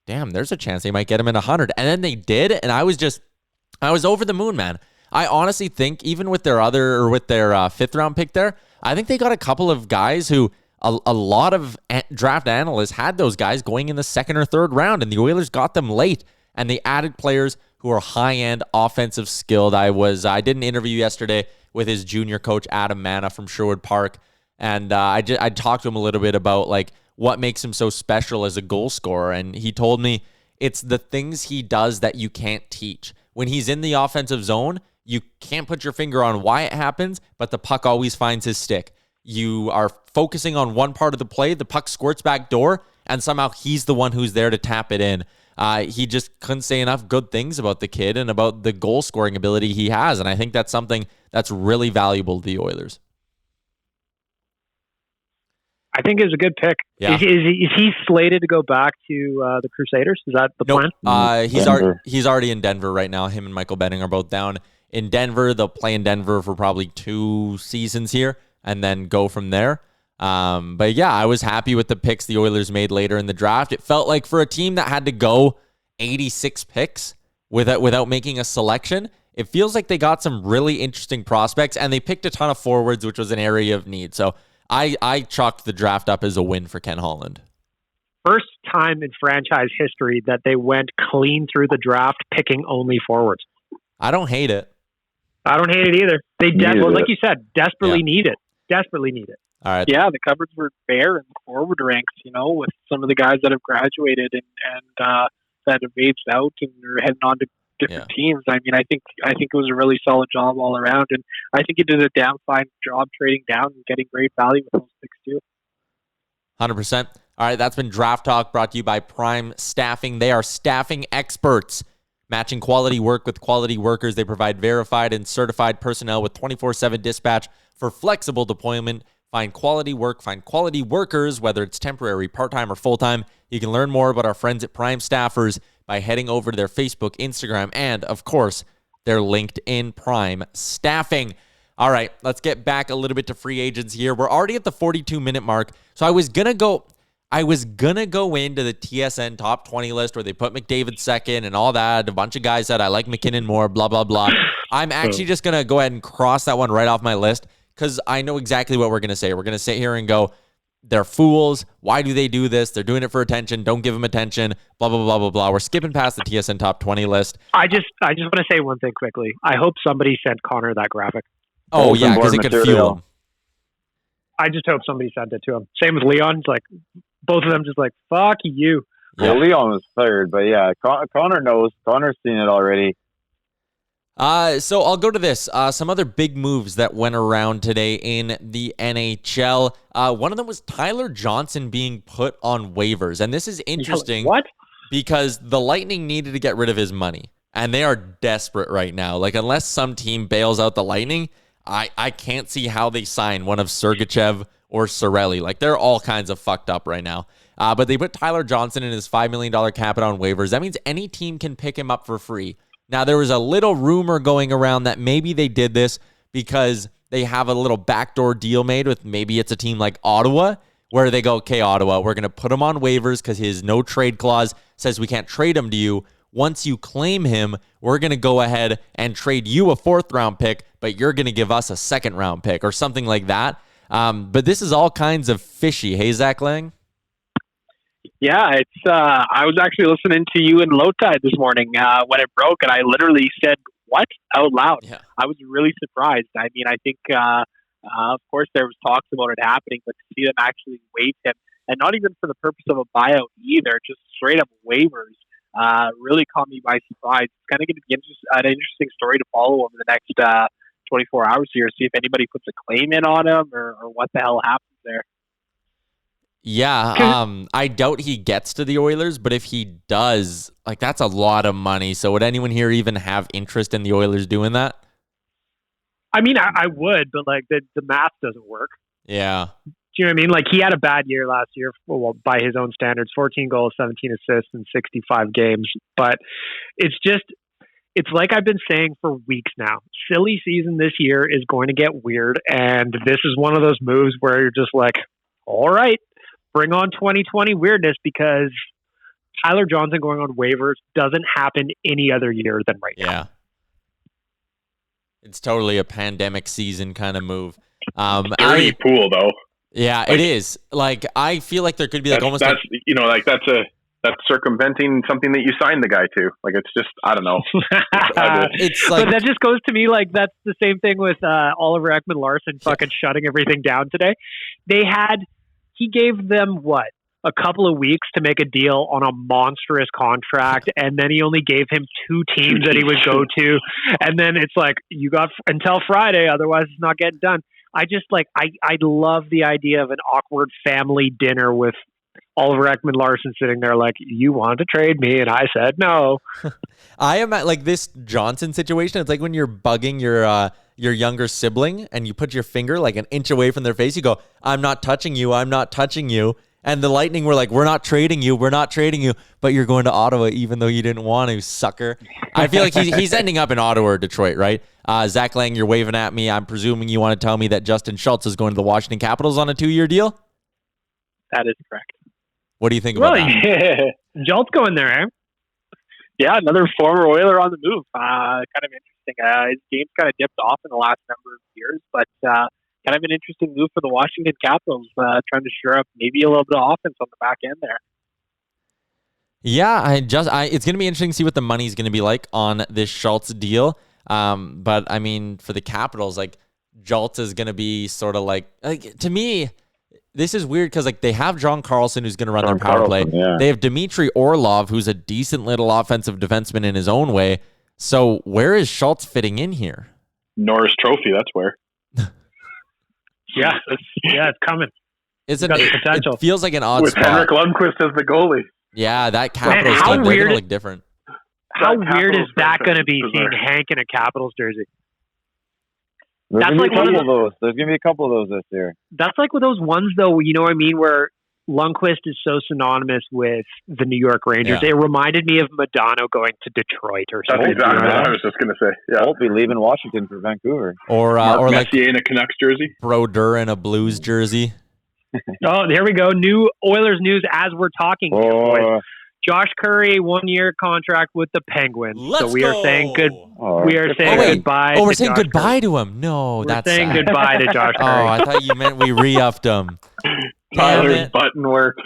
damn, there's a chance they might get him in 100. And then they did, and I was over the moon, man. I honestly think even with their fifth round pick there, I think they got a couple of guys who a lot of draft analysts had those guys going in the second or third round, and the Oilers got them late, and they added players who are high-end offensive skilled. I did an interview yesterday with his junior coach, Adam Manna from Sherwood Park, and I talked to him a little bit about like what makes him so special as a goal scorer, and he told me it's the things he does that you can't teach. When he's in the offensive zone, you can't put your finger on why it happens, but the puck always finds his stick. You are focusing on one part of the play, the puck squirts back door, and somehow he's the one who's there to tap it in. He just couldn't say enough good things about the kid and about the goal scoring ability he has, and I think that's something that's really valuable to the Oilers. I think it's a good pick. Yeah. Is he slated to go back to the Crusaders? Is that the plan? He's already in Denver right now. Him and Michael Benning are both down in Denver. They'll play in Denver for probably 2 seasons here and then go from there. But yeah, I was happy with the picks the Oilers made later in the draft. It felt like for a team that had to go 86 picks without making a selection, it feels like they got some really interesting prospects, and they picked a ton of forwards, which was an area of need. So I chalked the draft up as a win for Ken Holland. First time in franchise history that they went clean through the draft, picking only forwards. I don't hate it. I don't hate it either. They, like you said, desperately need it. Desperately need it. All right. Yeah, the cupboards were bare in the forward ranks, with some of the guys that have graduated and that have aged out and are heading on to different teams. I mean, I think it was a really solid job all around, and I think he did a damn fine job trading down and getting great value with those picks too. 100%. All right, that's been Draft Talk, brought to you by Prime Staffing. They are staffing experts. Matching quality work with quality workers. They provide verified and certified personnel with 24/7 dispatch for flexible deployment. Find quality work, find quality workers, whether it's temporary, part-time, or full-time. You can learn more about our friends at Prime Staffers by heading over to their Facebook, Instagram, and, of course, their LinkedIn Prime Staffing. All right, let's get back a little bit to free agents here. We're already at the 42-minute mark, so I was gonna go into the TSN top 20 list where they put McDavid second and all that. A bunch of guys said I like McKinnon more, blah, blah, blah. I'm actually just going to go ahead and cross that one right off my list because I know exactly what we're going to say. We're going to sit here and go, they're fools. Why do they do this? They're doing it for attention. Don't give them attention. Blah, blah, blah, blah, blah. We're skipping past the TSN top 20 list. I just want to say one thing quickly. I hope somebody sent Connor that graphic. Oh, yeah, because it could fuel him. I just hope somebody sent it to him. Same with Leon. It's like, both of them just like, fuck you. Yeah, Leon was third, but yeah, Connor knows. Connor's seen it already. So I'll go to this. Some other big moves that went around today in the NHL. One of them was Tyler Johnson being put on waivers. And this is interesting. What? Because the Lightning needed to get rid of his money. And they are desperate right now. Like, unless some team bails out the Lightning, I can't see how they sign one of Sergachev or Sorelli. Like, they're all kinds of fucked up right now. But they put Tyler Johnson in his $5 million cap on waivers. That means any team can pick him up for free. Now, there was a little rumor going around that maybe they did this because they have a little backdoor deal made with maybe it's a team like Ottawa, where they go, okay, Ottawa, we're going to put him on waivers because his no trade clause says we can't trade him to you. Once you claim him, we're going to go ahead and trade you a 4th-round pick, but you're going to give us a 2nd-round pick or something like that. But this is all kinds of fishy. Hey, Zach Lang? Yeah, it's. I was actually listening to you in Low Tide this morning when it broke, and I literally said, what? Out loud. Yeah. I was really surprised. I mean, I think, of course, there was talks about it happening, but to see them actually waive him, and not even for the purpose of a buyout either, just straight up waivers, really caught me by surprise. It's kind of going to be an interesting story to follow over the next 24 hours here, see if anybody puts a claim in on him or what the hell happens there. Yeah, I doubt he gets to the Oilers, but if he does, like, that's a lot of money. So would anyone here even have interest in the Oilers doing that? I mean, I would, but like the math doesn't work. Yeah. Do you know what I mean? Like, he had a bad year last year, well, by his own standards, 14 goals, 17 assists in 65 games. But it's like I've been saying for weeks now. Silly season this year is going to get weird, and this is one of those moves where you're just like, all right, bring on 2020 weirdness, because Tyler Johnson going on waivers doesn't happen any other year than right now. Yeah. It's totally a pandemic season kind of move. Dirty pool, though. Yeah, it is. Like, I feel like there could be like that's that's circumventing something that you signed the guy to. Like, it's just, I don't know. It's like, but that just goes to me like that's the same thing with Oliver Ekman-Larsson fucking shutting everything down today. He gave them what? A couple of weeks to make a deal on a monstrous contract, and then he only gave him 2 teams that he would go to, and then it's like, you got until Friday, otherwise it's not getting done. I just like I love the idea of an awkward family dinner with Oliver Ekman-Larsson sitting there like, you wanted to trade me, and I said no. I am at like this Johnson situation. It's like when you're bugging your younger sibling and you put your finger like an inch away from their face. You go, I'm not touching you. I'm not touching you. And the Lightning were like, we're not trading you. We're not trading you. But you're going to Ottawa even though you didn't want to, sucker. I feel like he's ending up in Ottawa or Detroit, right? Zach Lang, you're waving at me. I'm presuming you want to tell me that Justin Schultz is going to the Washington Capitals on a 2-year deal? That is correct. What do you think about that? Yeah. Jolt's going there, eh? Yeah, another former Oiler on the move. Kind of interesting. His game's kind of dipped off in the last number of years, but kind of an interesting move for the Washington Capitals, trying to shore up maybe a little bit of offense on the back end there. Yeah, it's going to be interesting to see what the money's going to be like on this Schultz deal. But I mean, for the Capitals, like, Schultz is going to be sort of like to me, this is weird because like they have John Carlson who's going to run their power play. Yeah. They have Dmitry Orlov, who's a decent little offensive defenseman in his own way. So where is Schultz fitting in here? Norris Trophy, that's where. Yeah, it's coming. Isn't Got the it? potential. It feels like an odd With spot. Henrik Lundqvist as the goalie. Yeah, that Capitals how team, they're going weird to look different. How That weird is Capitals that franchise going to be, is seeing bizarre. Hank in a Capitals jersey? There's That's gonna like be a one of couple of those. There's gonna be a couple of those this year. That's like with those ones, though, you know what I mean, where Lundqvist is so synonymous with the New York Rangers. Yeah. It reminded me of Madonna going to Detroit or That's something. exactly what I was just going to say. Yeah. Won't be leaving Washington for Vancouver. Or like Messier in a Canucks jersey. Brodeur in a Blues jersey. Oh, there we go. New Oilers news as we're talking here, boys. Oh, Josh Curry, 1-year contract with the Penguins. Let's so we are saying good. oh. We are saying wait. goodbye. Oh, we're to saying Josh goodbye Curry. to him. No, We're that's saying sad. goodbye to Josh Oh, Curry. I thought you meant we re-upped him. Damn Tyler's it. button work.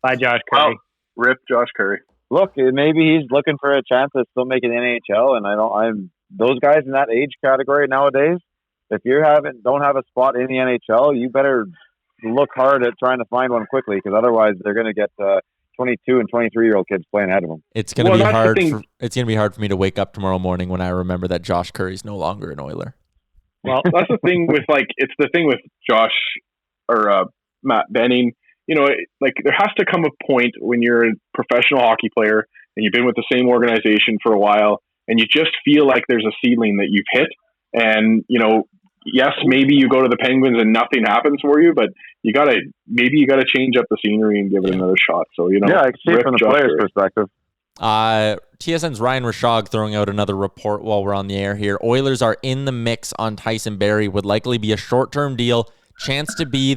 Bye, Josh Curry. Wow. Rip Josh Curry. Look, maybe he's looking for a chance to still make an NHL, and I'm those guys in that age category nowadays. If you don't have a spot in the NHL, you better look hard at trying to find one quickly, because otherwise they're going to get 22 and 23-year-old kids playing ahead of them. It's gonna be that's the hard. thing. It's gonna be hard for me to wake up tomorrow morning when I remember that Josh Curry's no longer an Oiler. Well, that's the thing with it's the thing with Josh or Matt Benning. You know, there has to come a point when you're a professional hockey player and you've been with the same organization for a while, and you just feel like there's a ceiling that you've hit. And yes, maybe you go to the Penguins and nothing happens for you, but you gotta change up the scenery and give it another shot. So Yeah, I can see it from the Josh player's Curry. perspective. TSN's Ryan Rashog throwing out another report while we're on the air here. Oilers are in the mix on Tyson Barrie. Would likely be a short-term deal. Chance to be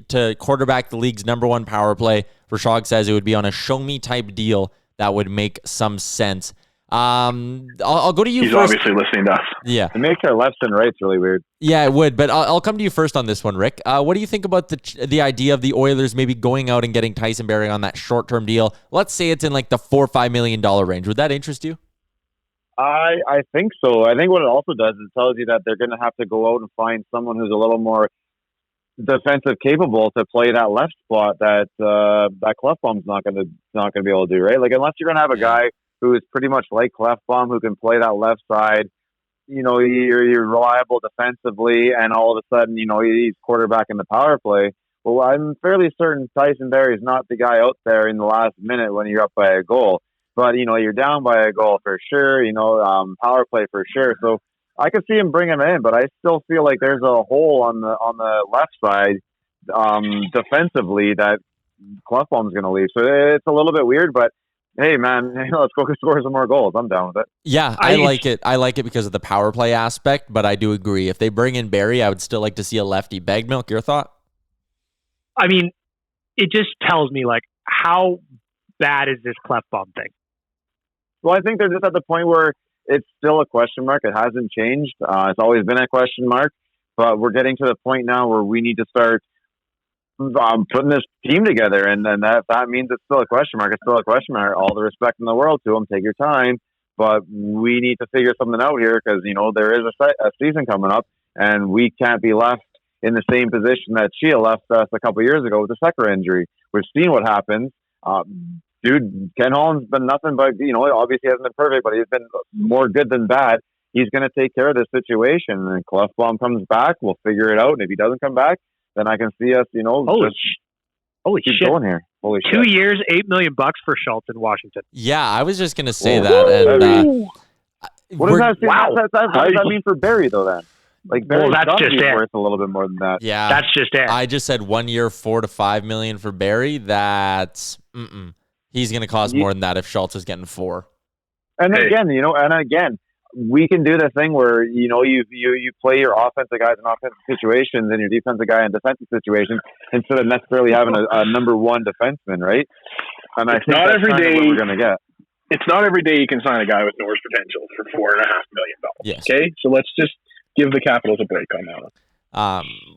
to quarterback the league's #1 power play. Rashog says it would be on a show-me type deal that would make some sense. I'll go to you He's first. obviously listening to us. Yeah. It makes our lefts and rights really weird. Yeah, it would, but I'll come to you first on this one, Rick. What do you think about the idea of the Oilers maybe going out and getting Tyson Barrie on that short-term deal? Let's say it's in like the $4 or $5 million range. Would that interest you? I think so. I think what it also does is it tells you that they're going to have to go out and find someone who's a little more defensive capable to play that left spot that Clefbaum's not going to be able to do, right? Like, unless you're going to have a guy who is pretty much like Clefbaum, who can play that left side, you're reliable defensively, and all of a sudden, he's quarterback in the power play. Well, I'm fairly certain Tyson Barrie is not the guy out there in the last minute when you're up by a goal. But, you're down by a goal for sure, power play for sure. So I could see him bringing him in, but I still feel like there's a hole on the left side defensively that Clefbaum's going to leave. So it's a little bit weird, but hey, man, let's go score some more goals. I'm down with it. Yeah, I like it. I like it because of the power play aspect, but I do agree. If they bring in Barrie, I would still like to see a lefty. Bag Milk, your thought? I mean, it just tells me, like, how bad is this Clefbaum thing? Well, I think they're just at the point where it's still a question mark. It hasn't changed. It's always been a question mark. but we're getting to the point now where we need to start putting this team together, and then that means it's still a question mark. It's still a question mark. All the respect in the world to them. Take your time, but we need to figure something out here because there is a season coming up, and we can't be left in the same position that Shea left us a couple of years ago with the Sekera injury. We've seen what happens. Ken Holland's been nothing but obviously hasn't been perfect, but he's been more good than bad. He's going to take care of this situation, and Clefbaum comes back, we'll figure it out, and if he doesn't come back, then I can see us, holy keep shit. going here. Holy 2 shit. years, $8 million for Schultz in Washington. Yeah, I was just going to say that. And, what does that, wow. what does that mean for Barry, though, then? Like, Barry's that's just it. worth a little bit more than that. Yeah. That's just it. I just said 1 year, $4 to $5 million for Barry. That's, he's going to cost more than that if Schultz is getting $4. And again, we can do the thing where, you play your offensive guys in offensive situations and your defensive guy in defensive situations instead of necessarily having a number one defenseman, right? And I think not that's every kind of day what we're going to get. It's not every day you can sign a guy with Norris potential for $4.5 million. Yes. Okay? So let's just give the Capitals a break on that one.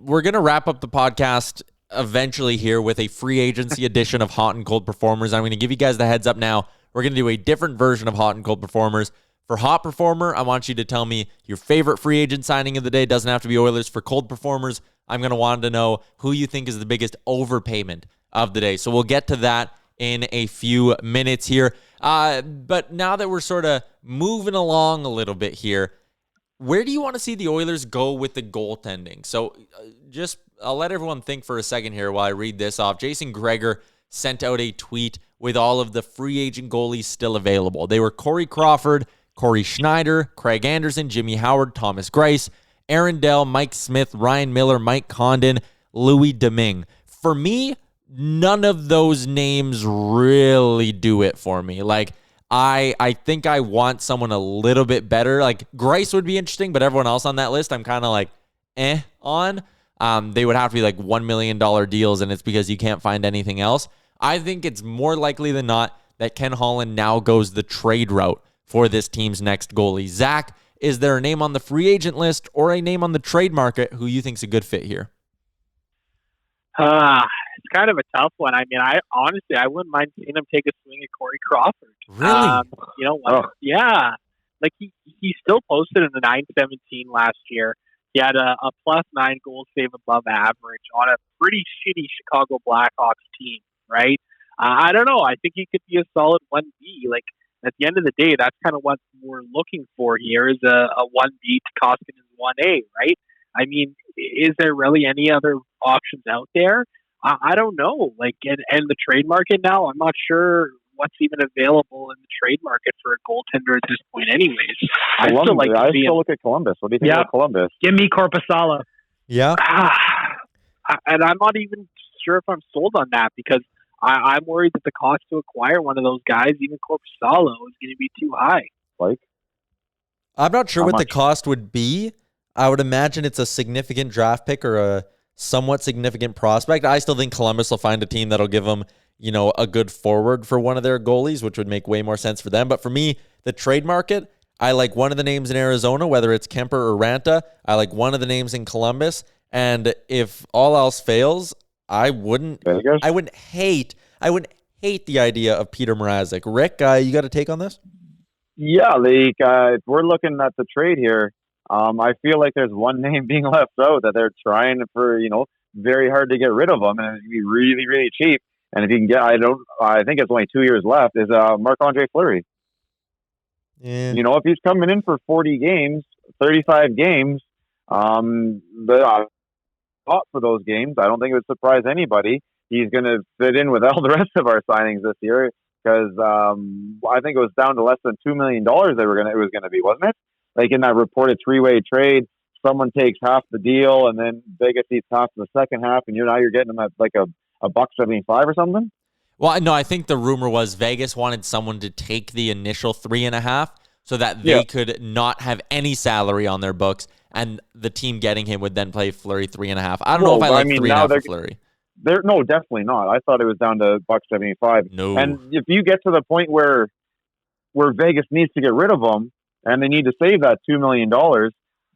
We're going to wrap up the podcast eventually here with a free agency edition of Hot and Cold Performers. I'm going to give you guys the heads up now. We're going to do a different version of Hot and Cold Performers. For Hot Performer, I want you to tell me your favorite free agent signing of the day. Doesn't have to be Oilers. For Cold Performers, I'm going to want to know who you think is the biggest overpayment of the day. So we'll get to that in a few minutes here. But now that we're sort of moving along a little bit here, where do you want to see the Oilers go with the goaltending? So I'll let everyone think for a second here while I read this off. Jason Gregor sent out a tweet with all of the free agent goalies still available. They were Corey Crawford, Corey Schneider, Craig Anderson, Jimmy Howard, Thomas Greiss, Aaron Dell, Mike Smith, Ryan Miller, Mike Condon, Louis Domingue. For me, none of those names really do it for me. Like, I think I want someone a little bit better. Like, Greiss would be interesting, but everyone else on that list, I'm kind of like, on. They would have to be like $1 million deals, and it's because you can't find anything else. I think it's more likely than not that Ken Holland now goes the trade route for this team's next goalie. Zach, is there a name on the free agent list or a name on the trade market who you think's a good fit here? It's kind of a tough one. I mean, I wouldn't mind seeing him take a swing at Corey Crawford. Really? Yeah. Like he still posted in the .917 last year. He had a +9 goal save above average on a pretty shitty Chicago Blackhawks team, right? I don't know. I think he could be a solid 1B. Like, at the end of the day, that's kind of what we're looking for here is a 1B to Koskinen's 1A, right? I mean, is there really any other options out there? I don't know. Like, and the trade market now, I'm not sure what's even available in the trade market for a goaltender at this point anyways. I still look at Columbus. What do you think of Columbus? Give me Korpisalo. Yeah. And I'm not even sure if I'm sold on that because I'm worried that the cost to acquire one of those guys, even Korpisalo, is going to be too high. Like, I'm not sure what the cost would be. I would imagine it's a significant draft pick or a somewhat significant prospect. I still think Columbus will find a team that'll give them, a good forward for one of their goalies, which would make way more sense for them. But for me, the trade market, I like one of the names in Arizona, whether it's Kemper or Ranta. I like one of the names in Columbus. And if all else fails, I wouldn't hate the idea of Peter Mrazek. Rick, you got a take on this? Yeah, if we're looking at the trade here, I feel like there's one name being left out that they're trying for, very hard to get rid of him, and it's be really, really cheap. And if you can get, I think it's only 2 years left. Is Marc-Andre Fleury? Yeah. If he's coming in for 40 games, 35 games, for those games, I don't think it would surprise anybody. He's going to fit in with all the rest of our signings this year because I think it was down to less than $2 million it was going to be, wasn't it? Like in that reported three-way trade, someone takes half the deal and then Vegas eats half the second half, and you're getting them at like a $1.75 or something. Well, no, I think the rumor was Vegas wanted someone to take the initial 3.5 so that they could not have any salary on their books, and the team getting him would then play Fleury 3.5. I don't know if I like 3.5 for Fleury. No, definitely not. I thought it was down to $1.75. No. And if you get to the point where Vegas needs to get rid of them and they need to save that $2 million,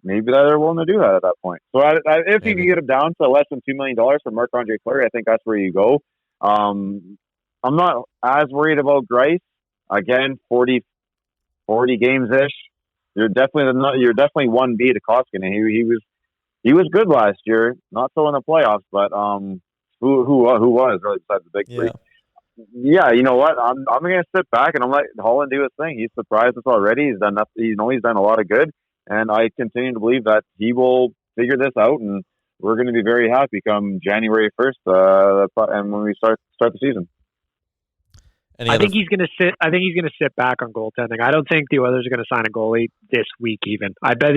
maybe they're willing to do that at that point. So if you can get him down to less than $2 million for Marc-Andre Fleury, I think that's where you go. I'm not as worried about Greiss. Again, 40 games-ish. You're definitely 1B to Koskinen. He was good last year, not so in the playoffs, but who was really besides the big three. Yeah, you know what? I'm gonna sit back and I'm let Holland do his thing. He's surprised us already. He's done he's done a lot of good, and I continue to believe that he will figure this out, and we're going to be very happy come January 1st, and when we start the season. I think he's going to sit back on goaltending. I don't think the Oilers are going to sign a goalie this week. Even I bet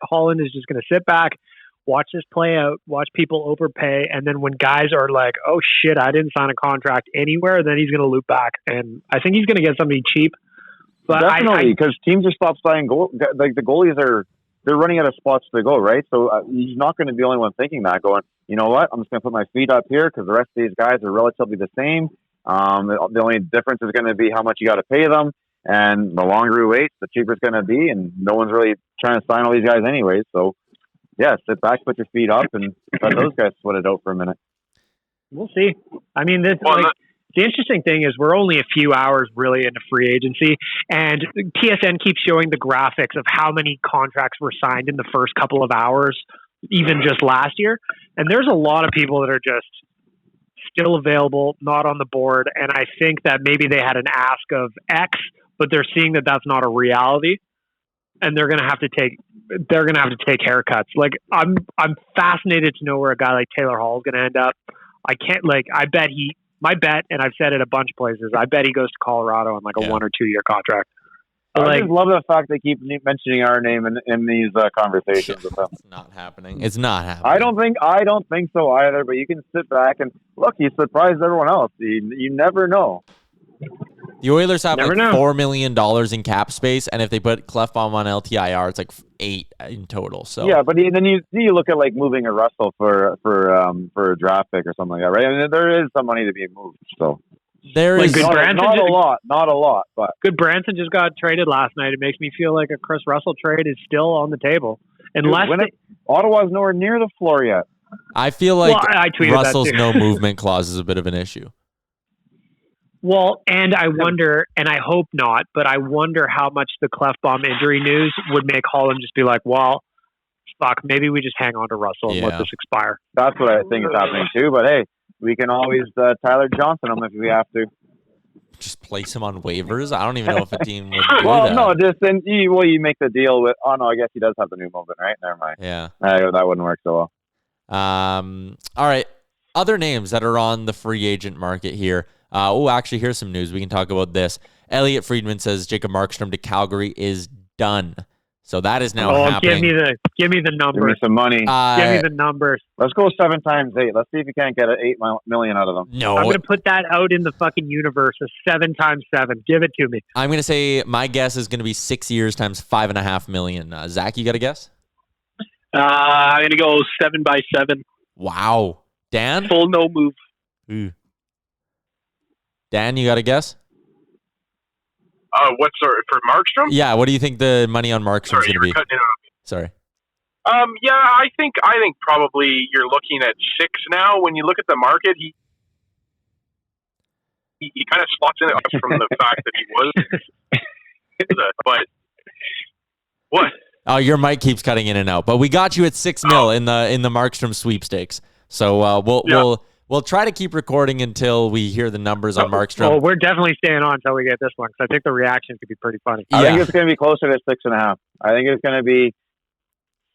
Holland is just going to sit back, watch this play out, watch people overpay, and then when guys are like, "Oh shit, I didn't sign a contract anywhere," then he's going to loop back, and I think he's going to get somebody cheap. But definitely, because teams are stopped signing like the goalies they're running out of spots to go, right? So he's not going to be the only one thinking that, going, you know what, I'm just going to put my feet up here because the rest of these guys are relatively the same. The only difference is going to be how much you got to pay them, and the longer we wait, the cheaper it's going to be, and no one's really trying to sign all these guys anyways. So, yeah, sit back, put your feet up, and let those guys sweat it out for a minute. We'll see. I mean, the interesting thing is we're only a few hours really into free agency, and TSN keeps showing the graphics of how many contracts were signed in the first couple of hours, even just last year. And there's a lot of people that are just still available, not on the board. And I think that maybe they had an ask of X, but they're seeing that that's not a reality, and they're going to have to take haircuts. Like I'm fascinated to know where a guy like Taylor Hall is going to end up. My bet, and I've said it a bunch of places, I bet he goes to Colorado on like a 1 or 2 year contract. I just love the fact they keep mentioning our name in these conversations with them. It's not happening. It's not happening. I don't think so either. But you can sit back and look. He surprised everyone else. You never know. The Oilers have $4 million in cap space, and if they put Clefbaum on LTIR, it's like 8 in total. So yeah, but then you look at like moving a Russell for a draft pick or something like that, right? I mean, there is some money to be moved. So there is not a lot, but good. Branson just got traded last night. It makes me feel like a Chris Russell trade is still on the table, unless Ottawa's nowhere near the floor yet. I feel like I Russell's no movement clause is a bit of an issue. Well, and I wonder, and I hope not, but I wonder how much the Clefbaum injury news would make Holland just be like, well, fuck, maybe we just hang on to Russell and let this expire. That's what I think is happening too, but hey, we can always Tyler Johnson him if we have to. Just place him on waivers? I don't even know if a team would do well, that. no, just then you make the deal with, oh no, I guess he does have the new movement, right? Never mind. Yeah. That wouldn't work so well. All right. Other names that are on the free agent market here. Actually, here's some news. We can talk about this. Elliot Friedman says Jacob Markstrom to Calgary is done. So that is now happening. Give me the numbers. Give me some money. Give me the numbers. Let's go 7 times 8. Let's see if you can't get $8 million out of them. No. I'm going to put that out in the fucking universe as 7 times 7. Give it to me. I'm going to say my guess is going to be 6 years times $5.5 million. Zach, you got a guess? I'm going to go 7 by 7. Wow. Dan? Full no move. Ooh. Dan, you got a guess? What's for Markstrom? Yeah, what do you think the money on Markstrom's going to be? Sorry. Yeah, I think probably you're looking at 6 now. When you look at the market, he kind of slots in it from the fact that he was. But what? Oh, your mic keeps cutting in and out. But we got you at $6 million in the Markstrom sweepstakes. So we'll try to keep recording until we hear the numbers on Markstrom. Oh, we're definitely staying on until we get this one because I think the reaction could be pretty funny. I think it's going to be closer to 6.5. I think it's going to be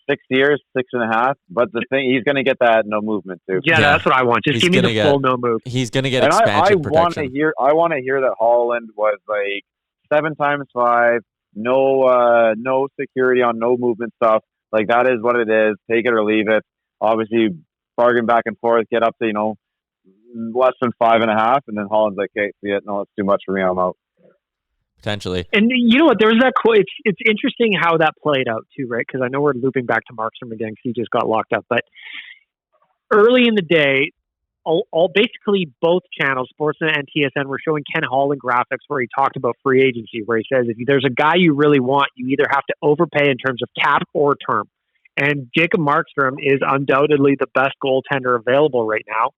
6 years, 6.5. But the thing, he's going to get that no movement too. Yeah, that's what I want. Just give me the full no move. He's going to get expansion protection. I want to hear that Holland was like 7 times 5, no security on no movement stuff. Like that is what it is. Take it or leave it. Obviously, bargain back and forth, get up to less than 5.5, and then Holland's like, "Okay, see it. No, it's too much for me. I'm out." Potentially. And you know what? There was that quote. It's interesting how that played out too, right? Because I know we're looping back to Markstrom again because he just got locked up. But early in the day, all basically both channels, Sportsnet and TSN, were showing Ken Holland graphics where he talked about free agency, where he says if there's a guy you really want, you either have to overpay in terms of cap or term. And Jacob Markstrom is undoubtedly the best goaltender available right now.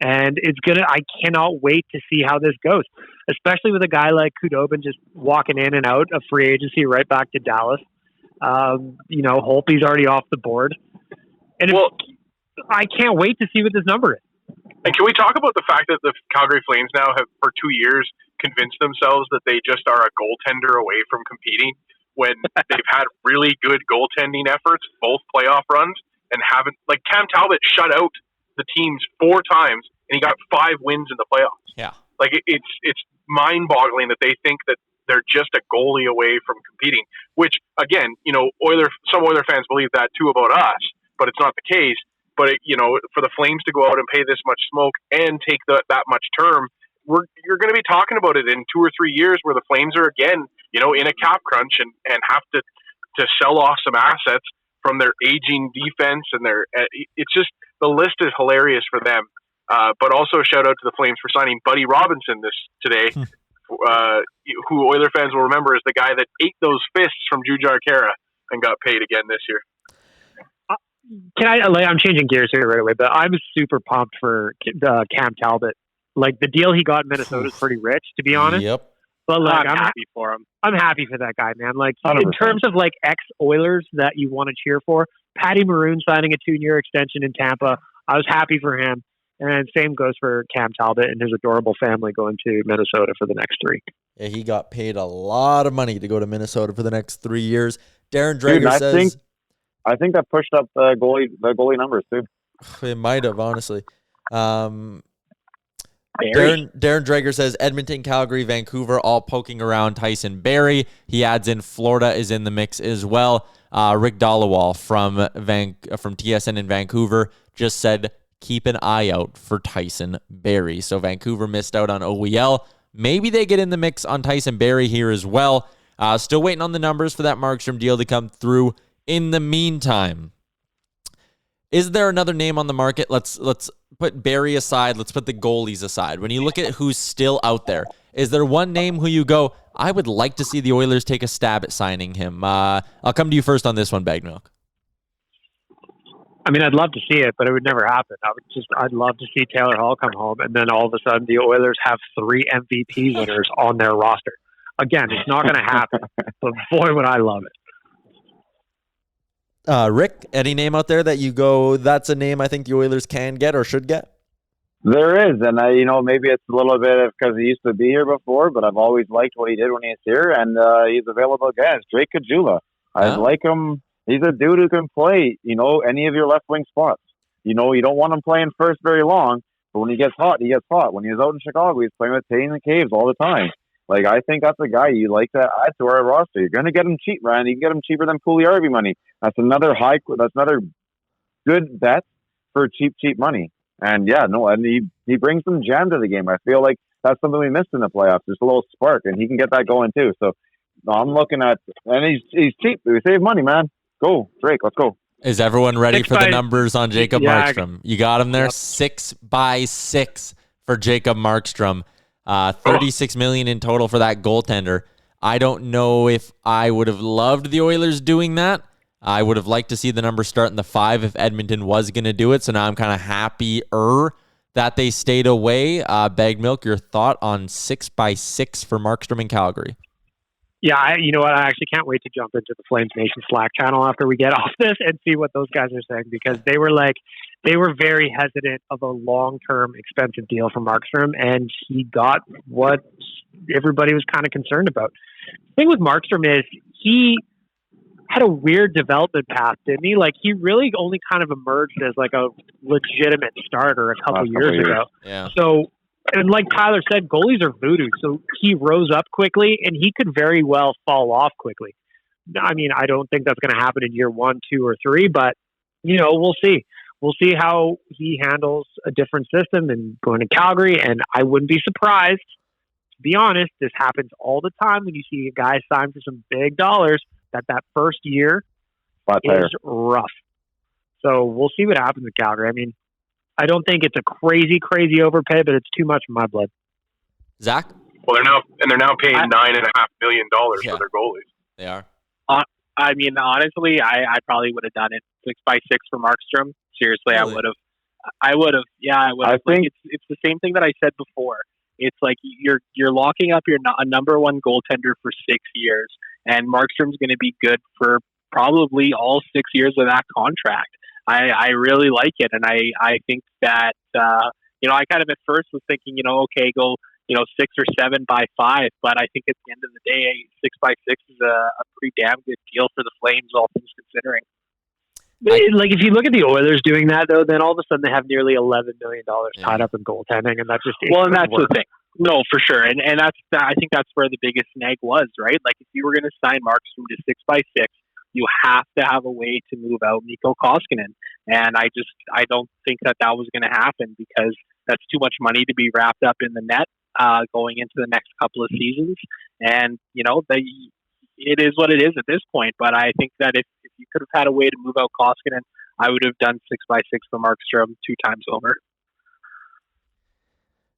And I cannot wait to see how this goes, especially with a guy like Khudobin just walking in and out of free agency right back to Dallas. Holtby's already off the board. And I can't wait to see what this number is. And can we talk about the fact that the Calgary Flames now have, for 2 years, convinced themselves that they just are a goaltender away from competing when they've had really good goaltending efforts, both playoff runs, and haven't, like Cam Talbot shut out the teams 4 times and he got 5 wins in the playoffs. Yeah. Like it's mind-boggling that they think that they're just a goalie away from competing, which again, some Oiler fans believe that too about us, but it's not the case. But for the Flames to go out and pay this much smoke and take that much term, you're going to be talking about it in 2 or 3 years where the Flames are again, in a cap crunch and have to sell off some assets from their aging defense and it's just, the list is hilarious for them. But also a shout out to the Flames for signing Buddy Robinson today, who Oiler fans will remember as the guy that ate those fists from Jujhar Khaira and got paid again this year. I'm changing gears here right away, but I'm super pumped for Cam Talbot. Like the deal he got in Minnesota is pretty rich, to be honest. Yep. But I'm happy for him. I'm happy for that guy, man. Like 100%. in terms of like ex-Oilers that you want to cheer for, Patty Maroon signing a 2-year extension in Tampa, I was happy for him. And same goes for Cam Talbot and his adorable family going to Minnesota for the next 3. Yeah, he got paid a lot of money to go to Minnesota for the next 3 years. Darren Dreger says... I think that pushed up the goalie numbers too. It might have, honestly. Darren Dreger says Edmonton, Calgary, Vancouver, all poking around Tyson Barrie. He adds in Florida is in the mix as well. Rick Dollawall from TSN in Vancouver just said keep an eye out for Tyson Barrie. So Vancouver missed out on OEL. Maybe they get in the mix on Tyson Barrie here as well. Still waiting on the numbers for that Markstrom deal to come through. In the meantime, is there another name on the market? Let's put Barrie aside. Let's put the goalies aside. When you look at who's still out there, is there one name who you go, I would like to see the Oilers take a stab at signing him? I'll come to you first on this one, Bag Milk. I mean, I'd love to see it, but it would never happen. I'd love to see Taylor Hall come home, and then all of a sudden the Oilers have 3 MVP winners on their roster. Again, it's not going to happen, but boy, would I love it. Rick, any name out there that you go, that's a name I think the Oilers can get or should get? There is, and maybe it's a little bit because he used to be here before, but I've always liked what he did when he was here, and he's available again. It's Drake Caggiula. I like him. He's a dude who can play, any of your left wing spots. You don't want him playing first very long, but when he gets hot, he gets hot. When he was out in Chicago, he was playing with Tay in the Caves all the time. Like, I think that's a guy you like to add to our roster. You're going to get him cheap, Ryan. You can get him cheaper than Puljujärvi money. That's another good bet for cheap money. And he brings some jam to the game. I feel like that's something we missed in the playoffs. Just a little spark, and he can get that going too. So I'm looking at, and he's cheap. We save money, man. Go, Drake. Let's go. Is everyone ready for the numbers on Jacob Markstrom? You got him there. Yep. 6x6 for Jacob Markstrom. $36 million in total for that goaltender. I don't know if I would have loved the Oilers doing that. I would have liked to see the number start in the 5 if Edmonton was going to do it. So now I'm kind of happier that they stayed away. Bag Milk, your thought on 6x6 for Markstrom in Calgary? Yeah, you know what? I actually can't wait to jump into the Flames Nation Slack channel after we get off this and see what those guys are saying, because they were very hesitant of a long-term expensive deal for Markstrom, and he got what everybody was kind of concerned about. The thing with Markstrom is he had a weird development path, didn't he? Like, he really only kind of emerged as like a legitimate starter a couple years ago. Yeah. So, and like Tyler said, goalies are voodoo. So he rose up quickly, and he could very well fall off quickly. I mean, I don't think that's going to happen in year 1, 2, or 3, but we'll see. We'll see how he handles a different system and going to Calgary. And I wouldn't be surprised, to be honest, this happens all the time when you see a guy sign for some big dollars, that first year is rough. So we'll see what happens with Calgary. I mean, I don't think it's a crazy overpay, but it's too much in my blood. Zach? Well, they're now paying $9.5 million for their goalies. They are. I mean, honestly, I probably would have done it 6x6 for Markstrom. Seriously, Really? I would have. Yeah, I would have. I think it's the same thing that I said before. It's like you're locking up a number one goaltender for 6 years, and Markstrom's going to be good for probably all 6 years of that contract. I really like it, and I think that I kind of at first was thinking, okay, go 6 or 7 by 5, but I think at the end of the day, 6x6 is a pretty damn good deal for the Flames, all things considering. Like if you look at the Oilers doing that, though, then all of a sudden they have nearly $11 million tied up in goaltending, and that's just and that's the thing. No, for sure, and I think that's where the biggest snag was, right? Like if you were going to sign Markstrom to 6x6, you have to have a way to move out Mikko Koskinen, and I don't think that was going to happen because that's too much money to be wrapped up in the net going into the next couple of seasons, and it is what it is at this point. But I think that if you could have had a way to move out Koskinen, I would have done 6x6 for Markstrom 2 times over.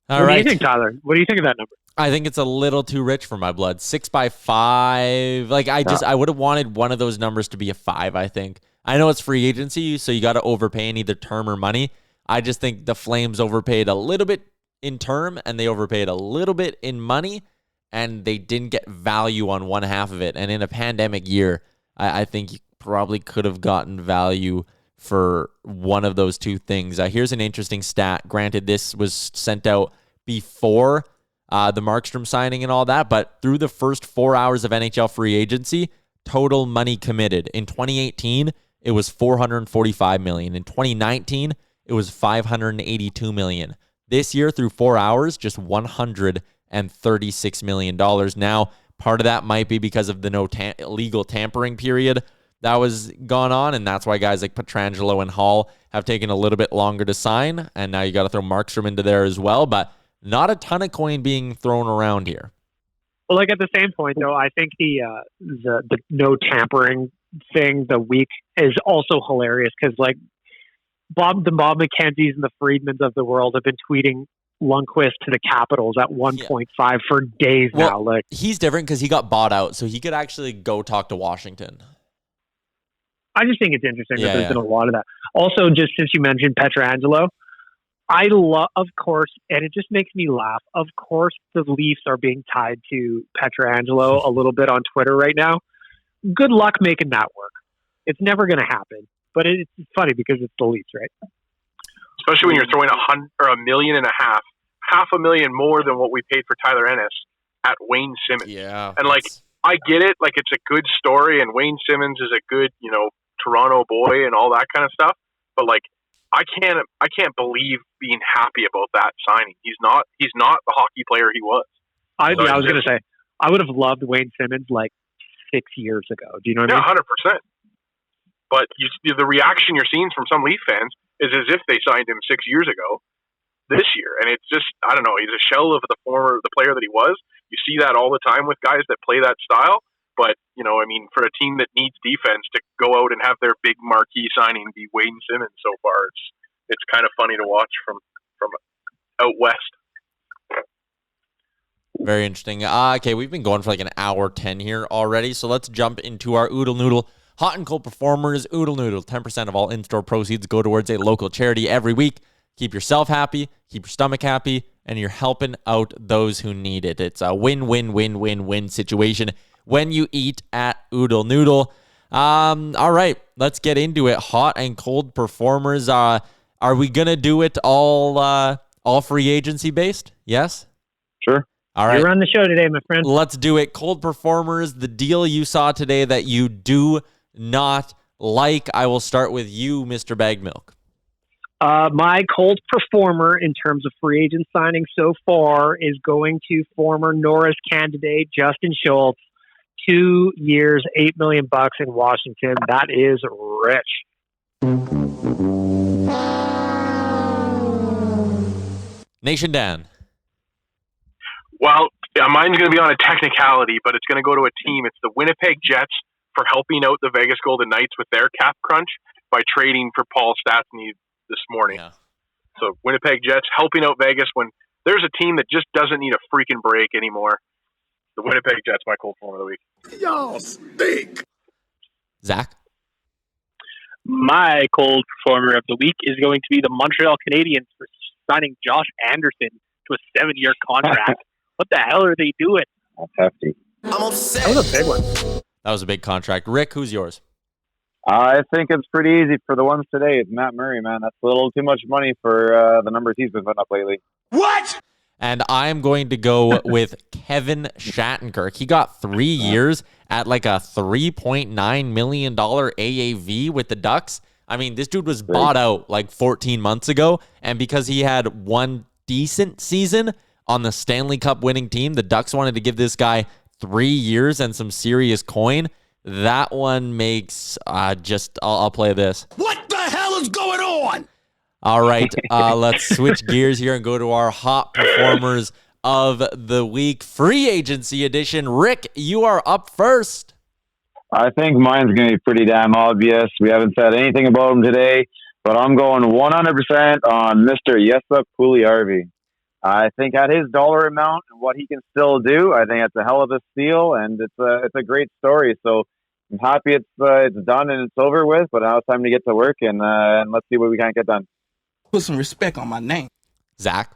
All what right. do you think, Tyler? What do you think of that number? I think it's a little too rich for my blood. 6x5. Like I would have wanted one of those numbers to be a 5, I think. I know it's free agency, so you got to overpay in either term or money. I just think the Flames overpaid a little bit in term and they overpaid a little bit in money, and they didn't get value on one half of it. And in a pandemic year, I think you probably could have gotten value for one of those two things. Here's an interesting stat. Granted, this was sent out before the Markstrom signing and all that, but through the first 4 hours of NHL free agency, total money committed. In 2018, it was $445 million. In 2019, it was $582 million. This year, through 4 hours, just $136 million. Now, part of that might be because of the no legal tampering period that was gone on, and that's why guys like Pietrangelo and Hall have taken a little bit longer to sign, and now you got to throw Markstrom into there as well, but not a ton of coin being thrown around here. Well, like at the same point, though, I think the no tampering thing, the week, is also hilarious because like Bob McKenzies and the Friedmans of the world have been tweeting Lundqvist to the Capitals at 1.5 for days now. Like he's different because he got bought out, so he could actually go talk to Washington. I just think it's interesting that there's been a lot of that. Also, just since you mentioned Pietrangelo, I love, of course, and it just makes me laugh. Of course, the Leafs are being tied to Pietrangelo a little bit on Twitter right now. Good luck making that work. It's never going to happen, but it's funny because it's the Leafs, right? Especially when you're throwing $1.5 million, $500,000 more than what we paid for Tyler Ennis at Wayne Simmons. Yeah, and like I get it, like it's a good story, and Wayne Simmons is a good, Toronto boy and all that kind of stuff. But like, I can't believe being happy about that signing. He's not the hockey player he was. I was going to say, I would have loved Wayne Simmons like 6 years ago. Do you know what I mean? 100%. But the reaction you're seeing from some Leaf fans is as if they signed him 6 years ago this year. And it's just, I don't know, he's a shell of the player that he was. You see that all the time with guys that play that style. But, for a team that needs defense to go out and have their big marquee signing be Wayne Simmons so far, it's kind of funny to watch from out west. Very interesting. Okay, we've been going for like an hour 10 here already, so let's jump into our Oodle Noodle hot and cold performers. Oodle Noodle, 10% of all in-store proceeds go towards a local charity every week. Keep yourself happy, keep your stomach happy, and you're helping out those who need it. It's a win-win-win-win-win situation when you eat at Oodle Noodle. All right, let's get into it. Hot and cold performers. Are we gonna do it all free agency based? Yes. Sure. All right. You're on the show today, my friend. Let's do it. Cold performers. The deal you saw today that you do not like. I will start with you, Mr. Bagmilk. My cold performer in terms of free agent signing so far is going to former Norris candidate Justin Schultz. 2 years, $8 million in Washington. That is rich. Nation Dan. Well, yeah, mine's going to be on a technicality, but it's going to go to a team. It's the Winnipeg Jets for helping out the Vegas Golden Knights with their cap crunch by trading for Paul Stastny this morning. Yeah. So Winnipeg Jets helping out Vegas when there's a team that just doesn't need a freaking break anymore. The Winnipeg Jets, my cold form of the week. Y'all stink. Zach? My cold performer of the week is going to be the Montreal Canadiens for signing Josh Anderson to a 7-year contract. What the hell are they doing? That's hefty. I'm upset. That was a big one. That was a big contract. Rick, who's yours? I think it's pretty easy for the ones today. It's Matt Murray, man. That's a little too much money for the numbers he's been putting up lately. What? And I'm going to go with Kevin Shattenkirk. He got 3 years at like a $3.9 million AAV with the Ducks. I mean, this dude was bought out like 14 months ago. And because he had one decent season on the Stanley Cup winning team, the Ducks wanted to give this guy 3 years and some serious coin. That one makes I'll play this. What the hell is going on? All right, let's switch gears here and go to our hot performers of the week, free agency edition. Rick, you are up first. I think mine's going to be pretty damn obvious. We haven't said anything about him today, but I'm going 100% on Mr. Jesse Puljujärvi. I think at his dollar amount and what he can still do, I think it's a hell of a steal, and it's a great story. So I'm happy it's done and it's over with, but now it's time to get to work and let's see what we can get done. Put some respect on my name. Zach?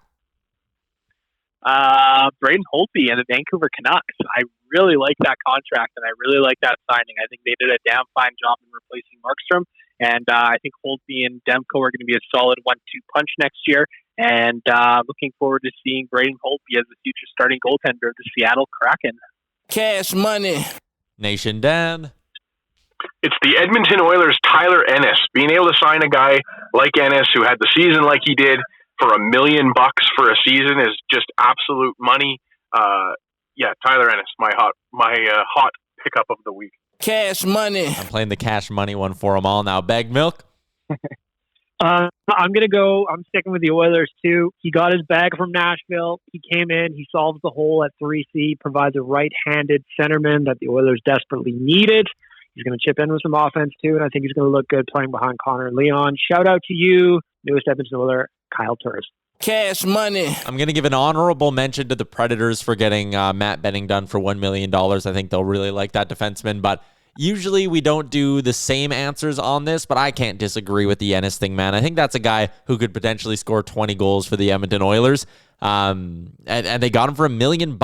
Braden Holtby and the Vancouver Canucks. I really like that contract, and I really like that signing. I think they did a damn fine job in replacing Markstrom, and I think Holtby and Demko are going to be a solid 1-2 punch next year, and looking forward to seeing Braden Holtby as the future starting goaltender of the Seattle Kraken. Cash money. Nation Dan? It's the Edmonton Oilers' Tyler Ennis. Being able to sign a guy like Ennis who had the season like he did for $1 million for a season is just absolute money. Tyler Ennis, my hot pickup of the week. Cash money. I'm playing the cash money one for them all now. Bagged milk? I'm sticking with the Oilers too. He got his bag from Nashville. He came in, he solves the hole at 3C, provides a right-handed centerman that the Oilers desperately needed. He's going to chip in with some offense too, and I think he's going to look good playing behind Connor and Leon. Shout out to you, newest Edmonton Oiler, Kyle Turris. Cash money. I'm going to give an honorable mention to the Predators for getting Matt Benning done for $1 million. I think they'll really like that defenseman, but usually we don't do the same answers on this, but I can't disagree with the Ennis thing, man. I think that's a guy who could potentially score 20 goals for the Edmonton Oilers, and they got him for $1 million.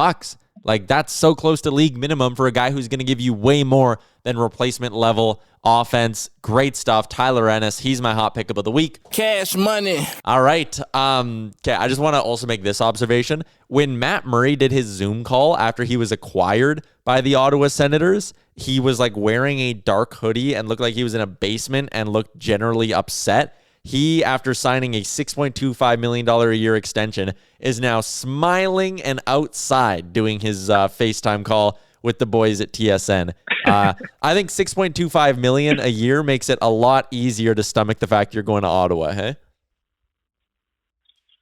Like, that's so close to league minimum for a guy who's going to give you way more than replacement level offense. Great stuff. Tyler Ennis, he's my hot pickup of the week. Cash money. All right. Okay, I just want to also make this observation. When Matt Murray did his Zoom call after he was acquired by the Ottawa Senators, he was like wearing a dark hoodie and looked like he was in a basement and looked generally upset. He, after signing a $6.25 million a year extension, is now smiling and outside doing his FaceTime call with the boys at TSN. I think $6.25 million a year makes it a lot easier to stomach the fact you're going to Ottawa, hey?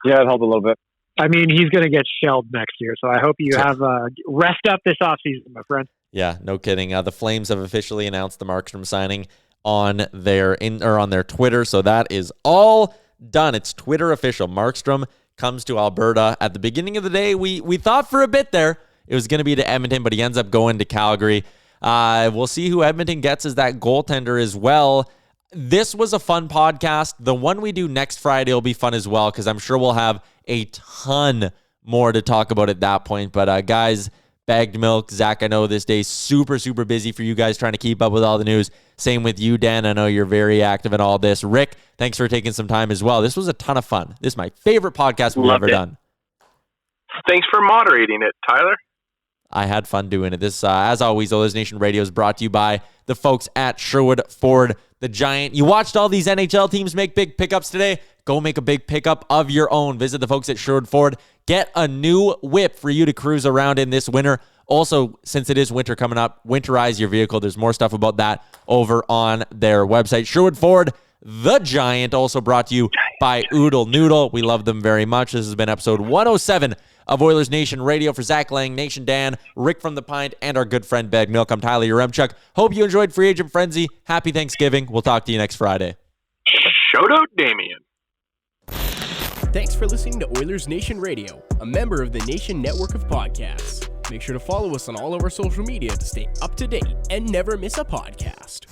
Yeah, it helped a little bit. I mean, he's going to get shelled next year, so I hope you have rest up this offseason, my friend. Yeah, no kidding. The Flames have officially announced the Markstrom signing on their Twitter, so that is all done. It's Twitter official. Markstrom comes to Alberta. At the beginning of the day, we thought for a bit there it was going to be to Edmonton, but he ends up going to Calgary. We'll see who Edmonton gets as that goaltender as well. This was a fun podcast. The one we do next Friday will be fun as well, because I'm sure we'll have a ton more to talk about at that point. But guys, bagged milk. Zach, I know this day's super, super busy for you guys trying to keep up with all the news. Same with you, Dan. I know you're very active in all this. Rick, thanks for taking some time as well. This was a ton of fun. This is my favorite podcast we've ever done. Thanks for moderating it, Tyler. I had fun doing it. This, as always, Oilersnation Radio is brought to you by the folks at Sherwood Ford, the Giant. You watched all these NHL teams make big pickups today. Go make a big pickup of your own. Visit the folks at Sherwood Ford. Get a new whip for you to cruise around in this winter. Also, since it is winter coming up, winterize your vehicle. There's more stuff about that over on their website. Sherwood Ford, the Giant, also brought to you by Oodle Noodle. We love them very much. This has been episode 107 of Oilers Nation Radio. For Zach Lang, Nation Dan, Rick from the Pint, and our good friend Bag Milk, I'm Tyler Yaremchuk. Hope you enjoyed Free Agent Frenzy. Happy Thanksgiving. We'll talk to you next Friday. Shout out Damien. Thanks for listening to Oilers Nation Radio, a member of the Nation Network of Podcasts. Make sure to follow us on all of our social media to stay up to date and never miss a podcast.